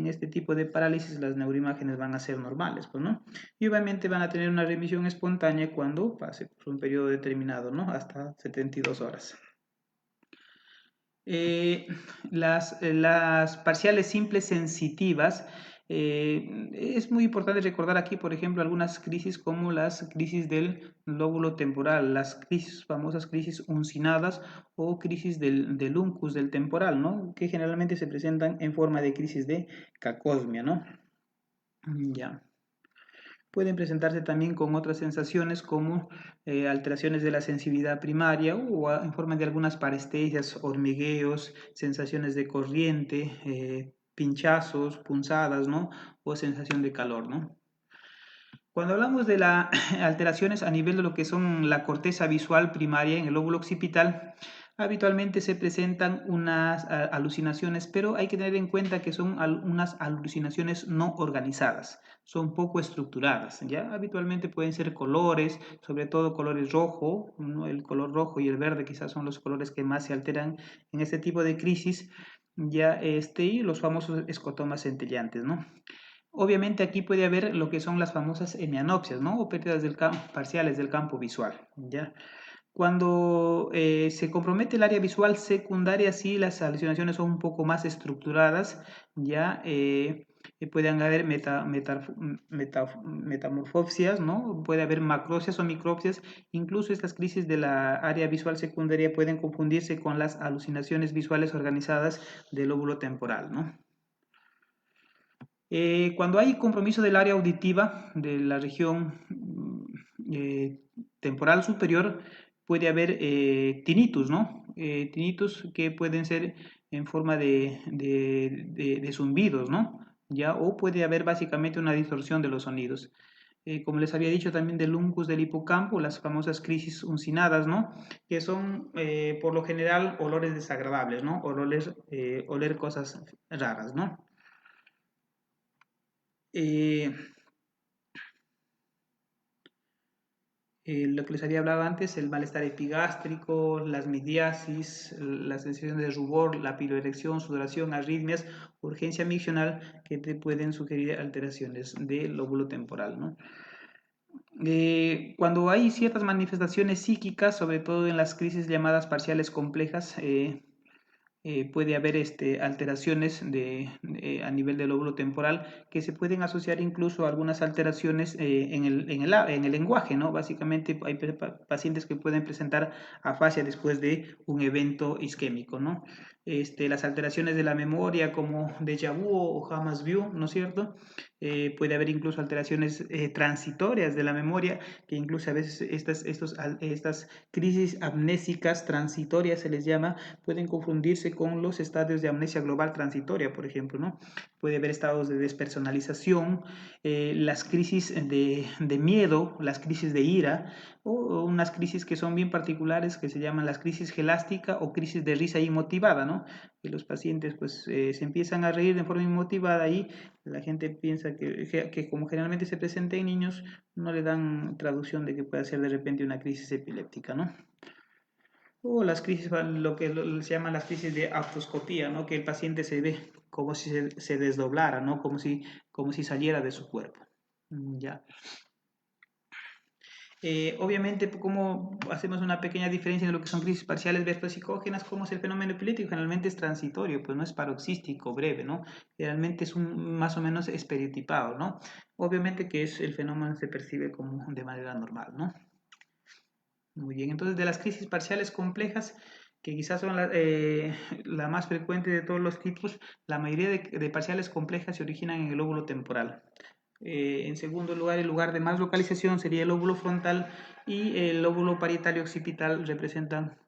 este tipo de parálisis las neuroimágenes van a ser normales, pues, ¿no? Y obviamente van a tener una remisión espontánea cuando pase por un periodo determinado, ¿no? Hasta 72 horas. Eh, las parciales simples sensitivas, es muy importante recordar aquí, por ejemplo, algunas crisis como las crisis del lóbulo temporal, las famosas crisis uncinadas o crisis del uncus, del temporal, ¿no? Que generalmente se presentan en forma de crisis de cacosmia, ¿no? Ya. Pueden presentarse también con otras sensaciones como alteraciones de la sensibilidad primaria o en forma de algunas parestesias, hormigueos, sensaciones de corriente, pinchazos, punzadas, ¿no? O sensación de calor, ¿no? Cuando hablamos de las alteraciones a nivel de lo que son la corteza visual primaria en el lóbulo occipital, habitualmente se presentan unas alucinaciones, pero hay que tener en cuenta que son unas alucinaciones no organizadas, son poco estructuradas, ¿ya? Habitualmente pueden ser colores, sobre todo colores rojo, ¿no? El color rojo y el verde quizás son los colores que más se alteran en este tipo de crisis, ya y los famosos escotomas centellantes, ¿no? Obviamente aquí puede haber lo que son las famosas hemianopsias, ¿no? O pérdidas parciales del campo visual, ¿ya? Cuando se compromete el área visual secundaria, sí, las alucinaciones son un poco más estructuradas, ya pueden haber metamorfopsias, ¿no? Puede haber macropsias o micropsias, incluso estas crisis de la área visual secundaria pueden confundirse con las alucinaciones visuales organizadas del lóbulo temporal, ¿no? Cuando hay compromiso del área auditiva de la región temporal superior, puede haber tinnitus, ¿no? Tinnitus que pueden ser en forma de zumbidos, ¿no? ¿Ya? O puede haber básicamente una distorsión de los sonidos. Como les había dicho también del uncus del hipocampo, las famosas crisis uncinadas, ¿no? Que son por lo general olores desagradables, ¿no? Oler cosas raras, ¿no? Eh, lo que les había hablado antes, el malestar epigástrico, las midiasis, la sensación de rubor, la piloerección, sudoración, arritmias, urgencia miccional que te pueden sugerir alteraciones del lóbulo temporal, ¿no? Cuando hay ciertas manifestaciones psíquicas, sobre todo en las crisis llamadas parciales complejas, puede haber alteraciones a nivel del lóbulo temporal que se pueden asociar incluso a algunas alteraciones en el lenguaje, ¿no? Básicamente hay pacientes que pueden presentar afasia después de un evento isquémico, ¿no? Las alteraciones de la memoria como déjà vu o Hamas view, ¿no es cierto? Puede haber incluso alteraciones transitorias de la memoria, que incluso a veces estas crisis amnésicas transitorias se les llama, pueden confundirse con los estadios de amnesia global transitoria, por ejemplo, ¿no? Puede haber estados de despersonalización, las crisis de miedo, las crisis de ira, o unas crisis que son bien particulares que se llaman las crisis gelástica o crisis de risa inmotivada, ¿no? Que los pacientes pues se empiezan a reír de forma inmotivada y la gente piensa que como generalmente se presenta en niños, no le dan traducción de que pueda ser de repente una crisis epiléptica, ¿no? O las crisis, lo que se llaman las crisis de autoscopía, ¿no? Que el paciente se ve como si se desdoblara, ¿no? Como si saliera de su cuerpo. Ya. Obviamente, como hacemos una pequeña diferencia en lo que son crisis parciales versus psicógenas, como es el fenómeno epiléptico, generalmente es transitorio, pues no es paroxístico, breve, ¿no? Generalmente es más o menos estereotipado, ¿no? Obviamente que el fenómeno se percibe como de manera normal, ¿no? Muy bien, entonces de las crisis parciales complejas, que quizás son la más frecuente de todos los tipos, la mayoría de parciales complejas se originan en el lóbulo temporal. En segundo lugar, el lugar de más localización sería el lóbulo frontal y el lóbulo parietal y occipital representan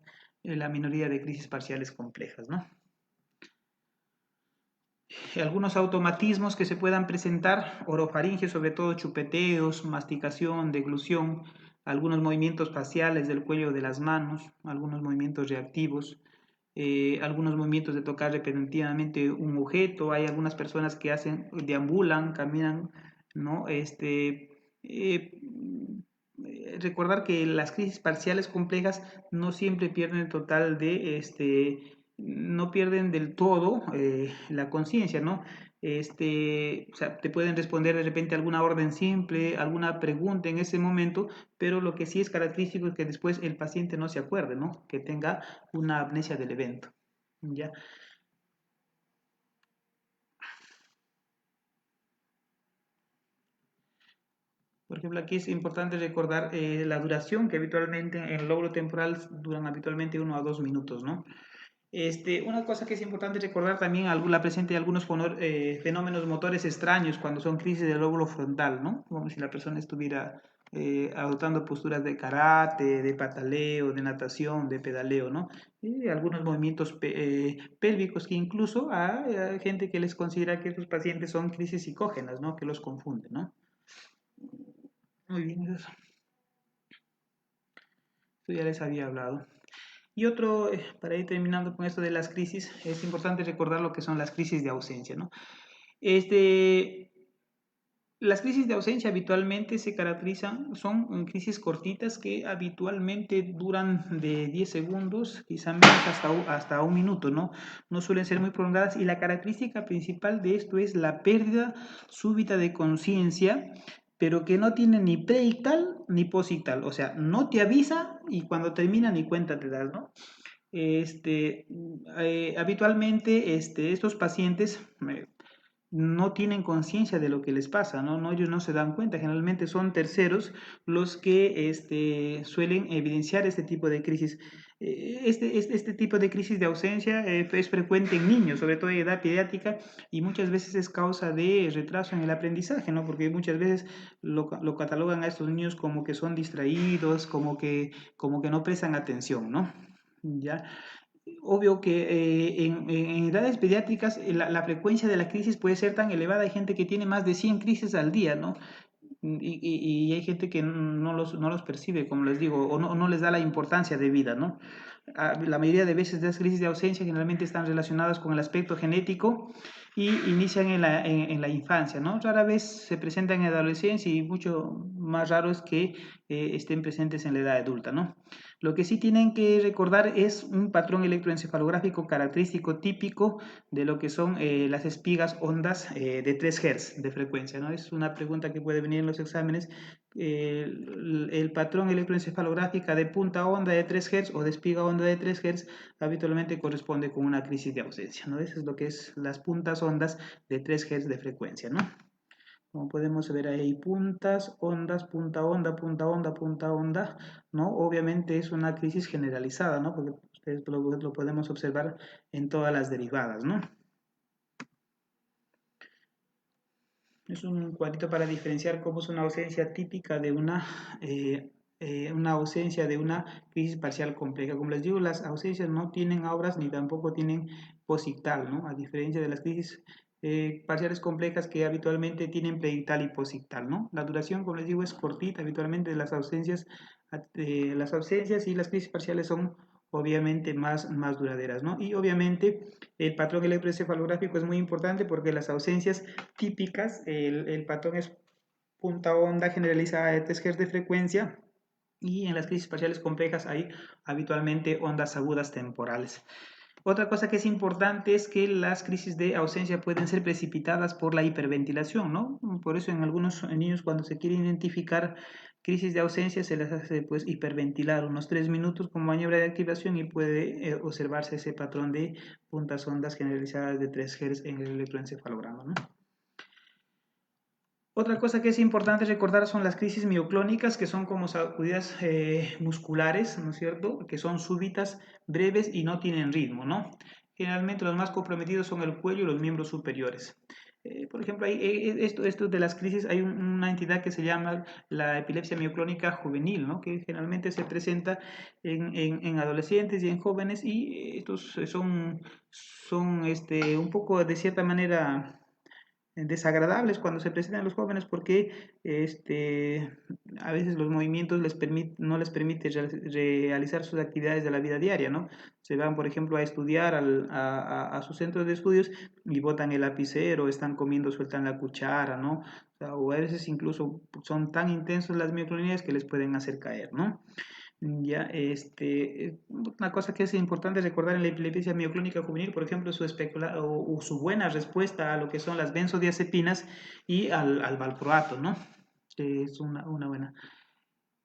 la minoría de crisis parciales complejas, ¿no? Algunos automatismos que se puedan presentar, orofaringe, sobre todo chupeteos, masticación, deglución, algunos movimientos faciales del cuello de las manos, algunos movimientos reactivos, algunos movimientos de tocar repetitivamente un objeto, hay algunas personas que deambulan, caminan, ¿no? Recordar que las crisis parciales complejas no siempre pierden el total no pierden del todo la conciencia, ¿no? O sea, te pueden responder de repente alguna orden simple, alguna pregunta en ese momento, pero lo que sí es característico es que después el paciente no se acuerde, ¿no? Que tenga una amnesia del evento, ¿ya? Por ejemplo, aquí es importante recordar la duración que habitualmente en el lóbulo temporal duran habitualmente 1 a 2 minutos, ¿no? Una cosa que es importante recordar también, la presencia de algunos fenómenos motores extraños cuando son crisis del lóbulo frontal, ¿no? Como si la persona estuviera adoptando posturas de karate, de pataleo, de natación, de pedaleo, ¿no? Y algunos movimientos pélvicos que incluso hay gente que les considera que estos pacientes son crisis psicógenas, ¿no? Que los confunden, ¿no? Muy bien, eso ya les había hablado. Y otro, para ir terminando con esto de las crisis, es importante recordar lo que son las crisis de ausencia, ¿no? Este, las crisis de ausencia habitualmente se caracterizan, son crisis cortitas que habitualmente duran de 10 segundos, quizá menos hasta un minuto, ¿no? No suelen ser muy prolongadas y la característica principal de esto es la pérdida súbita de conciencia, pero que no tiene ni preictal ni posictal, o sea, no te avisa y cuando termina ni cuenta te das, ¿no? Habitualmente estos pacientes no tienen conciencia de lo que les pasa, ¿no? No, ellos no se dan cuenta, generalmente son terceros los que suelen evidenciar este tipo de crisis. Este tipo de crisis de ausencia es frecuente en niños, sobre todo en edad pediátrica, y muchas veces es causa de retraso en el aprendizaje, ¿no? Porque muchas veces lo catalogan a estos niños como que son distraídos, como que no prestan atención, ¿no? ¿Ya? Obvio que en edades pediátricas la frecuencia de la crisis puede ser tan elevada, hay gente que tiene más de 100 crisis al día, ¿no? Y hay gente que no los percibe, como les digo, o no les da la importancia de vida, ¿no? La mayoría de veces las crisis de ausencia generalmente están relacionadas con el aspecto genético y inician en la infancia, ¿no? Rara vez se presentan en adolescencia y mucho más raro es que estén presentes en la edad adulta, ¿no? Lo que sí tienen que recordar es un patrón electroencefalográfico característico típico de lo que son las espigas ondas de 3 Hz de frecuencia, ¿no? Es una pregunta que puede venir en los exámenes. El patrón electroencefalográfico de punta onda de 3 Hz o de espiga onda de 3 Hz habitualmente corresponde con una crisis de ausencia, ¿no? Eso es lo que es las puntas ondas de 3 Hz de frecuencia, ¿no? Como podemos ver ahí, puntas, ondas, punta onda, punta onda, punta onda, ¿no? Obviamente es una crisis generalizada, ¿no? Porque ustedes lo podemos observar en todas las derivadas, ¿no? Es un cuadrito para diferenciar cómo es una ausencia típica de una ausencia de una crisis parcial compleja. Como les digo, las ausencias no tienen auras ni tampoco tienen posictal, ¿no? A diferencia de las crisis parciales complejas que habitualmente tienen preictal y posictal, ¿no? La duración, como les digo, es cortita. Habitualmente las ausencias y las crisis parciales son obviamente más duraderas, ¿no? Y obviamente el patrón electroencefalográfico es muy importante porque las ausencias típicas, el patrón es punta onda generalizada de 3 Hz de frecuencia y en las crisis parciales complejas hay habitualmente ondas agudas temporales. Otra cosa que es importante es que las crisis de ausencia pueden ser precipitadas por la hiperventilación, ¿no? Por eso en algunos niños cuando se quiere identificar crisis de ausencia se les hace pues hiperventilar unos 3 minutos como maniobra de activación y puede observarse ese patrón de puntas ondas generalizadas de 3 Hz en el electroencefalograma, ¿no? Otra cosa que es importante recordar son las crisis mioclónicas, que son como sacudidas musculares, ¿no es cierto? Que son súbitas, breves y no tienen ritmo, ¿no? Generalmente los más comprometidos son el cuello y los miembros superiores. Por ejemplo, esto de las crisis, hay una entidad que se llama la epilepsia mioclónica juvenil, ¿no? Que generalmente se presenta en adolescentes y en jóvenes y estos son un poco de cierta manera desagradables cuando se presentan los jóvenes porque a veces los movimientos no les permite realizar sus actividades de la vida diaria, ¿no? Se van, por ejemplo, a estudiar a sus centros de estudios y botan el lapicero, están comiendo, sueltan la cuchara, ¿no? O a veces incluso son tan intensos las micronías que les pueden hacer caer, ¿no? Ya, una cosa que es importante recordar en la epilepsia mioclónica juvenil, por ejemplo, o su buena respuesta a lo que son las benzodiazepinas y al valproato, ¿no? Es una buena.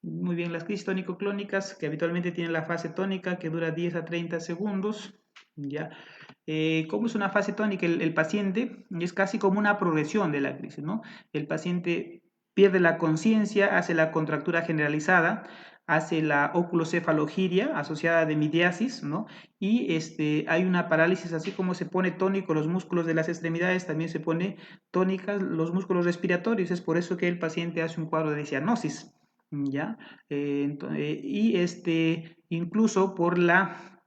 Muy bien, las crisis tónico-clónicas, que habitualmente tienen la fase tónica que dura 10 a 30 segundos, ¿ya? ¿Cómo es una fase tónica? El paciente es casi como una progresión de la crisis, ¿no? El paciente pierde la conciencia, hace la contractura generalizada, hace la oculocefalogiria asociada de midiasis, ¿no? Y hay una parálisis, así como se pone tónico los músculos de las extremidades, también se pone tónicas los músculos respiratorios, es por eso que el paciente hace un cuadro de cianosis, ¿ya? Incluso por la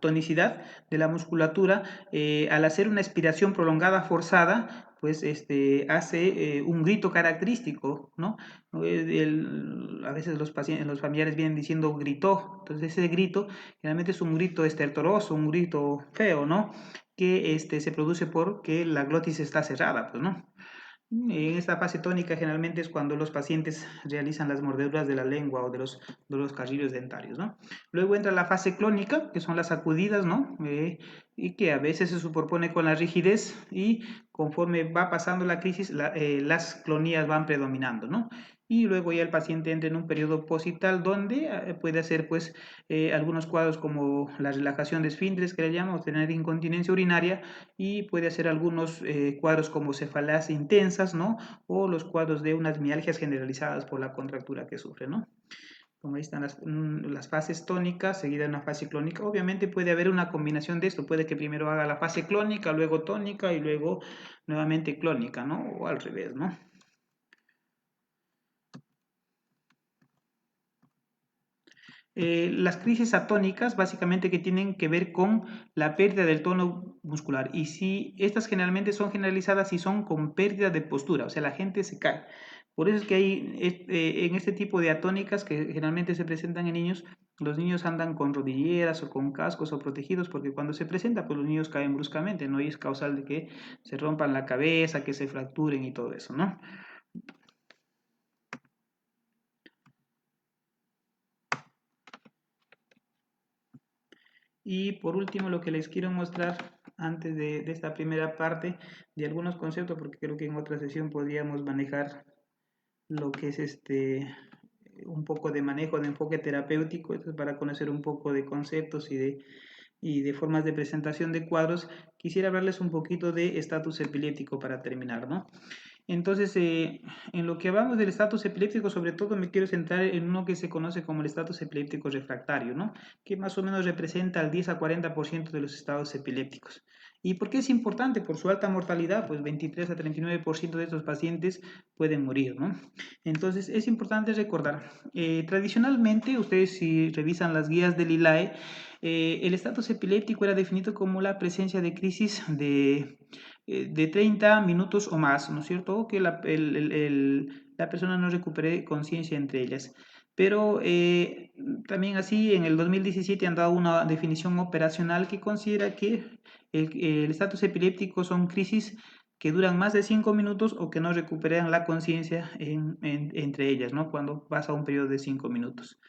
tonicidad de la musculatura, al hacer una expiración prolongada forzada, pues hace un grito característico, ¿no? A veces los pacientes, los familiares vienen diciendo gritó, entonces ese grito generalmente es un grito estertoroso, un grito feo, ¿no? Que se produce porque la glotis está cerrada, pues, ¿no? En esta fase tónica generalmente es cuando los pacientes realizan las mordeduras de la lengua o de los carrillos dentarios, ¿no? Luego entra la fase clónica, que son las sacudidas, ¿no? Y que a veces se superpone con la rigidez y conforme va pasando la crisis, las clonías van predominando, ¿no? Y luego ya el paciente entra en un periodo positral donde puede hacer pues algunos cuadros como la relajación de esfínteres que le llamamos, tener incontinencia urinaria y puede hacer algunos cuadros como cefaleas intensas, ¿no? O los cuadros de unas mialgias generalizadas por la contractura que sufre, ¿no? Como ahí están las fases tónicas, seguida una fase clónica. Obviamente puede haber una combinación de esto, puede que primero haga la fase clónica, luego tónica y luego nuevamente clónica, ¿no? O al revés, ¿no? Las crisis atónicas básicamente que tienen que ver con la pérdida del tono muscular y si estas generalmente son generalizadas y son con pérdida de postura, o sea, la gente se cae. Por eso es que hay en este tipo de atónicas que generalmente se presentan en niños, los niños andan con rodilleras o con cascos o protegidos porque cuando se presenta, pues los niños caen bruscamente, no y es causal de que se rompan la cabeza, que se fracturen y todo eso, ¿no? Y por último, lo que les quiero mostrar antes de esta primera parte de algunos conceptos, porque creo que en otra sesión podríamos manejar lo que es un poco de manejo de enfoque terapéutico, esto es para conocer un poco de conceptos y de formas de presentación de cuadros. Quisiera hablarles un poquito de estatus epiléptico para terminar, ¿no? Entonces, en lo que hablamos del estatus epiléptico, sobre todo me quiero centrar en uno que se conoce como el estatus epiléptico refractario, ¿no? Que más o menos representa el 10 a 40% de los estados epilépticos. ¿Y por qué es importante? Por su alta mortalidad, pues 23 a 39% de estos pacientes pueden morir, ¿no? Entonces, es importante recordar, tradicionalmente, ustedes si revisan las guías del ILAE, el estatus epiléptico era definido como la presencia de crisis de 30 minutos o más, ¿no es cierto? O que la persona no recupere conciencia entre ellas. Pero también así, en el 2017 han dado una definición operacional que considera que el estatus epiléptico son crisis que duran más de 5 minutos o que no recuperan la conciencia entre ellas, ¿no? Cuando pasa un periodo de 5 minutos.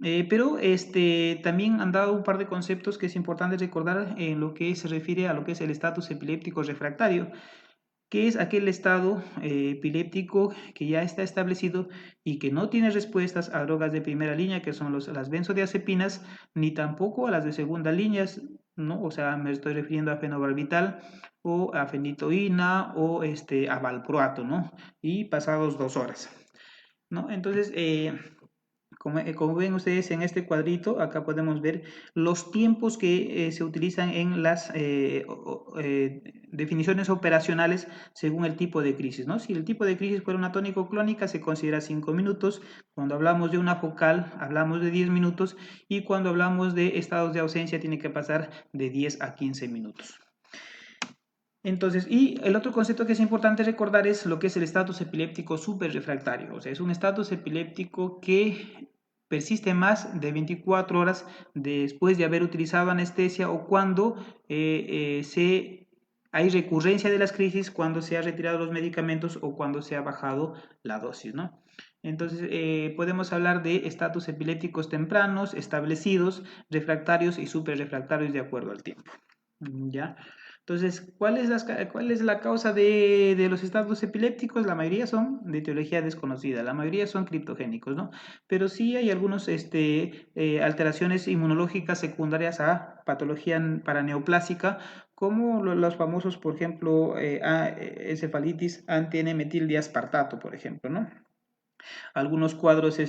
Pero también han dado un par de conceptos que es importante recordar en lo que se refiere a lo que es el estatus epiléptico refractario, que es aquel estado epiléptico que ya está establecido y que no tiene respuestas a drogas de primera línea, que son las benzodiazepinas, ni tampoco a las de segunda línea, ¿no? O sea, me estoy refiriendo a fenobarbital o a fenitoína o a valproato, ¿no? Y pasados 2 horas, ¿no? Entonces, como ven ustedes en este cuadrito, acá podemos ver los tiempos que se utilizan en las definiciones operacionales según el tipo de crisis, ¿no? Si el tipo de crisis fuera una tónico-clónica, se considera 5 minutos. Cuando hablamos de una focal, hablamos de 10 minutos. Y cuando hablamos de estados de ausencia, tiene que pasar de 10 a 15 minutos. Entonces, y el otro concepto que es importante recordar es lo que es el estatus epiléptico superrefractario. O sea, es un estatus epiléptico que persiste más de 24 horas después de haber utilizado anestesia o cuando hay recurrencia de las crisis, cuando se han retirado los medicamentos o cuando se ha bajado la dosis, ¿no? Entonces, podemos hablar de estatus epilépticos tempranos, establecidos, refractarios y superrefractarios de acuerdo al tiempo. ¿Ya? Entonces, ¿cuál es la causa de los estados epilépticos? La mayoría son de etiología desconocida, la mayoría son criptogénicos, ¿no? Pero sí hay algunas alteraciones inmunológicas secundarias a patología paraneoplásica, como los famosos, por ejemplo, encefalitis anti-N-metildiaspartato, por ejemplo, ¿no? Algunos cuadros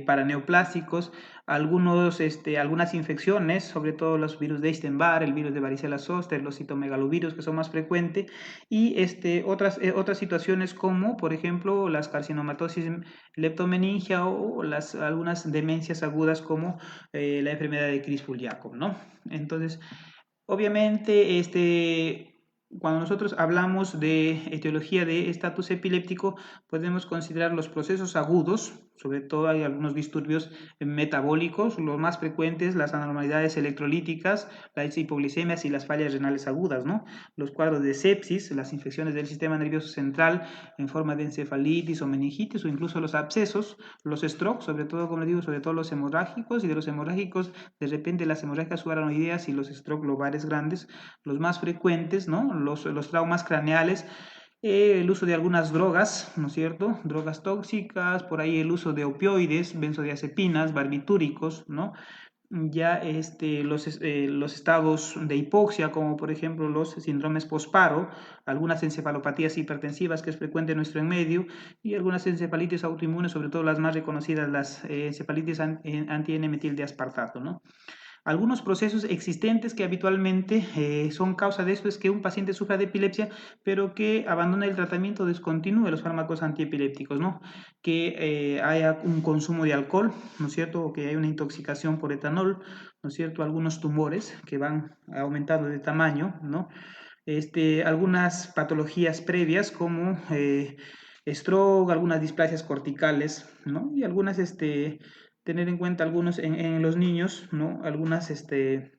paraneoplásicos, algunas infecciones, sobre todo los virus de Epstein-Barr, el virus de varicela zoster, los citomegalovirus que son más frecuentes, y otras situaciones como, por ejemplo, las carcinomatosis leptomeningia o algunas demencias agudas como la enfermedad de Creutzfeldt-Jakob, ¿no? Entonces, obviamente, cuando nosotros hablamos de etiología de estatus epiléptico, podemos considerar los procesos agudos, sobre todo hay algunos disturbios metabólicos, los más frecuentes, las anormalidades electrolíticas, las hipoglicemias y las fallas renales agudas, ¿no? Los cuadros de sepsis, las infecciones del sistema nervioso central en forma de encefalitis o meningitis o incluso los abscesos, los strokes, sobre todo, como les digo, sobre todo los hemorrágicos y de los hemorrágicos, de repente las hemorragias subaranoideas y los stroke lobares grandes, los más frecuentes, ¿no? Los traumas craneales, el uso de algunas drogas, ¿no es cierto? Drogas tóxicas, por ahí el uso de opioides, benzodiazepinas, barbitúricos, ¿no? Ya los estados de hipoxia, como por ejemplo los síndromes posparo, algunas encefalopatías hipertensivas que es frecuente en nuestro medio y algunas encefalitis autoinmunes, sobre todo las más reconocidas, las encefalitis anti-N-metil de aspartato, ¿no? Algunos procesos existentes que habitualmente son causa de esto es que un paciente sufra de epilepsia, pero que abandona el tratamiento, descontinúe los fármacos antiepilépticos, ¿no? Que haya un consumo de alcohol, ¿no es cierto? O que haya una intoxicación por etanol, ¿no es cierto? Algunos tumores que van aumentando de tamaño, ¿no? Algunas patologías previas como stroke, algunas displasias corticales, ¿no? Y algunas, tener en cuenta algunos en los niños, ¿no? Algunas, eh,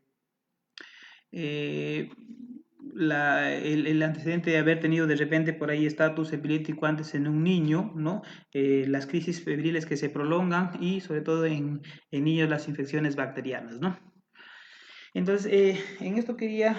el antecedente de haber tenido de repente por ahí estatus epiléptico antes en un niño, ¿no? Las crisis febriles que se prolongan y sobre todo en niños las infecciones bacterianas, ¿no? Entonces, en esto quería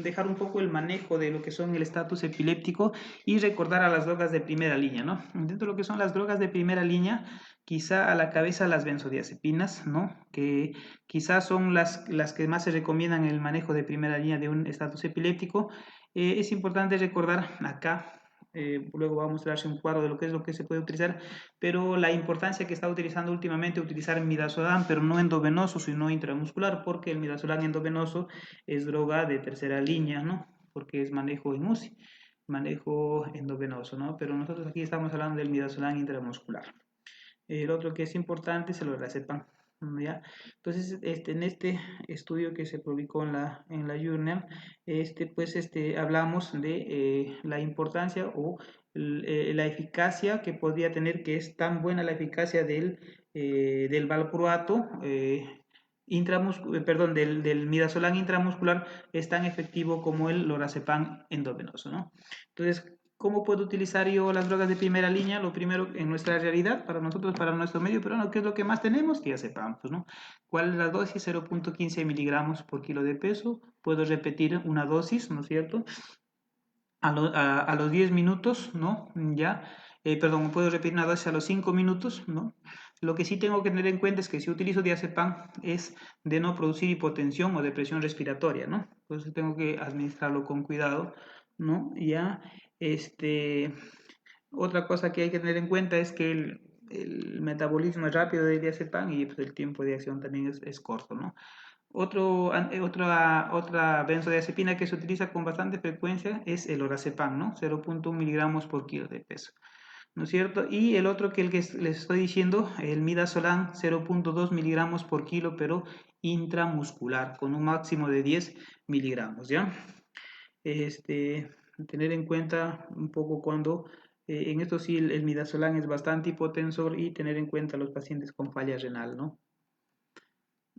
dejar un poco el manejo de lo que son el estatus epiléptico y recordar a las drogas de primera línea, ¿no? Dentro de lo que son las drogas de primera línea, quizá a la cabeza las benzodiazepinas, ¿no? Que quizás son las que más se recomiendan en el manejo de primera línea de un estatus epiléptico. Es importante recordar acá, luego va a mostrarse un cuadro de lo que es lo que se puede utilizar, pero la importancia que está utilizando últimamente utilizar midazolam, pero no endovenoso, sino intramuscular, porque el midazolam endovenoso es droga de tercera línea, ¿no? Porque es manejo en UCI, manejo endovenoso, ¿no? Pero nosotros aquí estamos hablando del midazolam intramuscular. El otro que es importante es el lorazepam, ¿ya? Entonces, en este estudio que se publicó en la Journal, hablamos de la importancia o la eficacia que podría tener, que es tan buena la eficacia del valproato, del midazolam intramuscular, es tan efectivo como el lorazepam endovenoso, ¿no? Entonces, ¿cómo puedo utilizar yo las drogas de primera línea? Lo primero, en nuestra realidad, para nosotros, para nuestro medio peruano, ¿qué es lo que más tenemos? Diazepam, pues, ¿no? ¿Cuál es la dosis? 0.15 miligramos por kilo de peso. Puedo repetir una dosis, ¿no es cierto? A los 10 minutos, ¿no? Ya, perdón, puedo repetir una dosis a los 5 minutos, ¿no? Lo que sí tengo que tener en cuenta es que si utilizo diazepam es de no producir hipotensión o depresión respiratoria, ¿no? Entonces tengo que administrarlo con cuidado, ¿no? Ya, este, otra cosa que hay que tener en cuenta es que el metabolismo es rápido del diazepam y pues, el tiempo de acción también es corto, ¿no? Otra benzodiazepina que se utiliza con bastante frecuencia es el lorazepam, ¿no? 0.1 miligramos por kilo de peso, ¿no es cierto? Y el otro que les estoy diciendo, el midazolam, 0.2 miligramos por kilo, pero intramuscular, con un máximo de 10 miligramos, ¿ya? Este, tener en cuenta un poco cuando, en esto sí, el midazolam es bastante hipotensor y tener en cuenta los pacientes con falla renal, ¿no?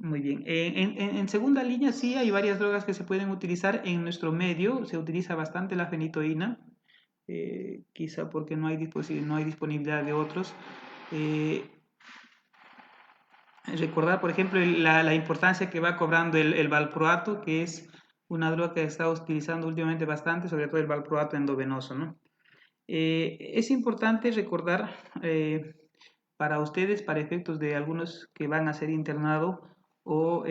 Muy bien. En segunda línea sí hay varias drogas que se pueden utilizar en nuestro medio. Se utiliza bastante la fenitoína, quizá porque no hay disponibilidad de otros. Eh, Recordar, por ejemplo, la importancia que va cobrando el valproato, que es una droga que se está utilizando últimamente bastante, sobre todo el valproato endovenoso, ¿no? Es importante recordar para ustedes, para efectos de algunos que van a ser internado o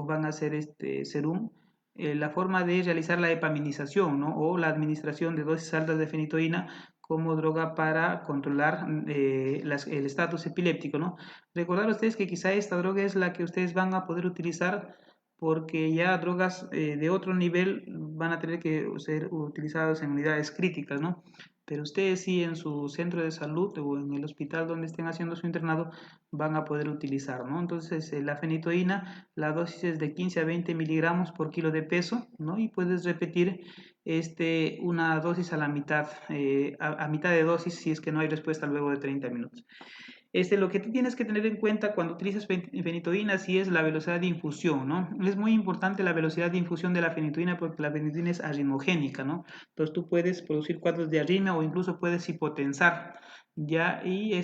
van a ser serum, la forma de realizar la epaminización, ¿no? O la administración de dosis altas de fenitoína como droga para controlar el estatus epiléptico, ¿no? Recordar ustedes que quizá esta droga es la que ustedes van a poder utilizar porque ya drogas de otro nivel van a tener que ser utilizadas en unidades críticas, ¿no? pero ustedes sí en su centro de salud o en el hospital donde estén haciendo su internado van a poder utilizar, ¿no? Entonces, la fenitoína, la dosis es de 15 a 20 miligramos por kilo de peso, ¿no? Y puedes repetir una dosis a la mitad, a mitad de dosis si es que no hay respuesta luego de 30 minutos. Lo que tú tienes que tener en cuenta cuando utilizas fenitoína sí es la velocidad de infusión, ¿no? Es muy importante la velocidad de infusión de la fenitoína porque la fenitoína es arritmogénica, ¿no? Entonces tú puedes producir cuadros de arritmia o incluso puedes hipotensar, ¿ya? Y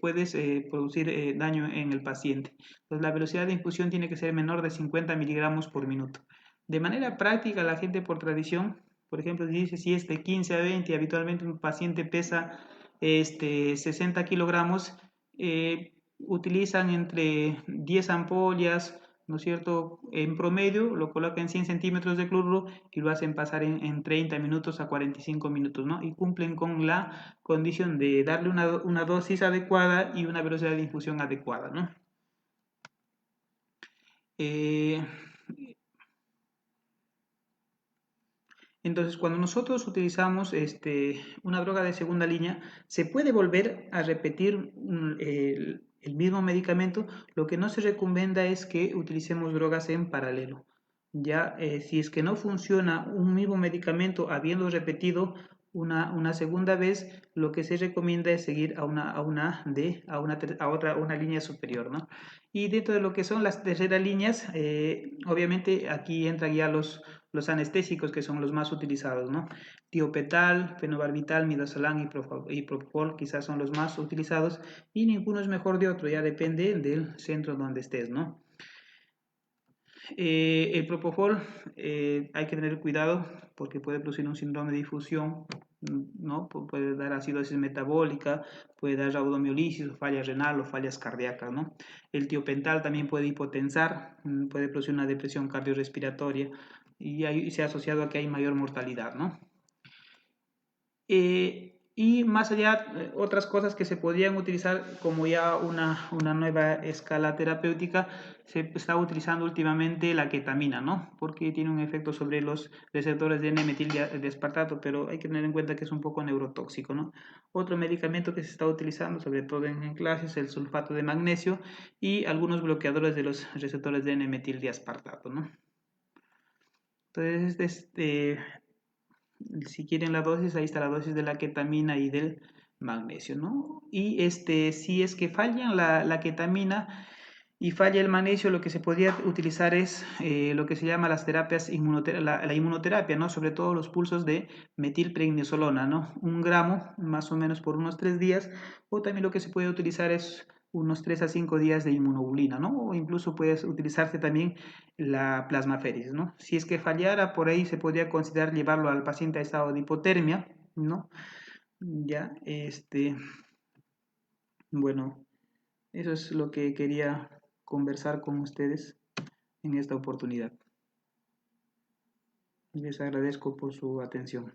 puedes producir daño en el paciente. Entonces la velocidad de infusión tiene que ser menor de 50 miligramos por minuto. De manera práctica, la gente por tradición, por ejemplo, dice si es de 15 a 20, habitualmente un paciente pesa 60 kilogramos, utilizan entre 10 ampollas, ¿no es cierto? En promedio lo colocan en 100 centímetros de cloruro y lo hacen pasar en 30 minutos a 45 minutos, ¿no? Y cumplen con la condición de darle una dosis adecuada y una velocidad de infusión adecuada, ¿no? Eh, Entonces, cuando nosotros utilizamos una droga de segunda línea, se puede volver a repetir el mismo medicamento. Lo que no se recomienda es que utilicemos drogas en paralelo. Ya, si es que no funciona un mismo medicamento habiendo repetido una segunda vez, lo que se recomienda es seguir a una línea superior, ¿no? Y dentro de lo que son las terceras líneas, obviamente aquí entran ya los anestésicos que son los más utilizados, ¿no? Tiopetal, fenobarbital, midazolam y propofol quizás son los más utilizados y ninguno es mejor de otro, ya depende del centro donde estés, ¿no? El propofol hay que tener cuidado porque puede producir un síndrome de difusión, ¿no? Puede dar acidosis metabólica, puede dar raudomiolisis, o falla renal o fallas cardíacas, ¿no? El tiopental también puede hipotensar, puede producir una depresión cardiorrespiratoria y se ha asociado a que hay mayor mortalidad, ¿no? Y más allá, otras cosas que se podrían utilizar como ya una nueva escala terapéutica, se está utilizando últimamente la ketamina, ¿no? Porque tiene un efecto sobre los receptores de N-metil de aspartato, pero hay que tener en cuenta que es un poco neurotóxico, ¿no? Otro medicamento que se está utilizando, sobre todo en clases, es el sulfato de magnesio y algunos bloqueadores de los receptores de N-metil de aspartato, ¿no? Entonces, si quieren la dosis, ahí está la dosis de la ketamina y del magnesio, ¿no? Y si es que fallan la ketamina y falla el magnesio, lo que se podría utilizar es lo que se llama las terapias, la inmunoterapia, ¿no? Sobre todo los pulsos de metilprednisolona, ¿no? 1 gramo más o menos por unos 3 días, o también lo que se puede utilizar es unos 3 a 5 días de inmunoglobulina, ¿no? O incluso puede utilizarse también la plasmaféresis, ¿no? Si es que fallara, por ahí se podría considerar llevarlo al paciente a estado de hipotermia, ¿no? Ya, bueno, eso es lo que quería conversar con ustedes en esta oportunidad. Les agradezco por su atención.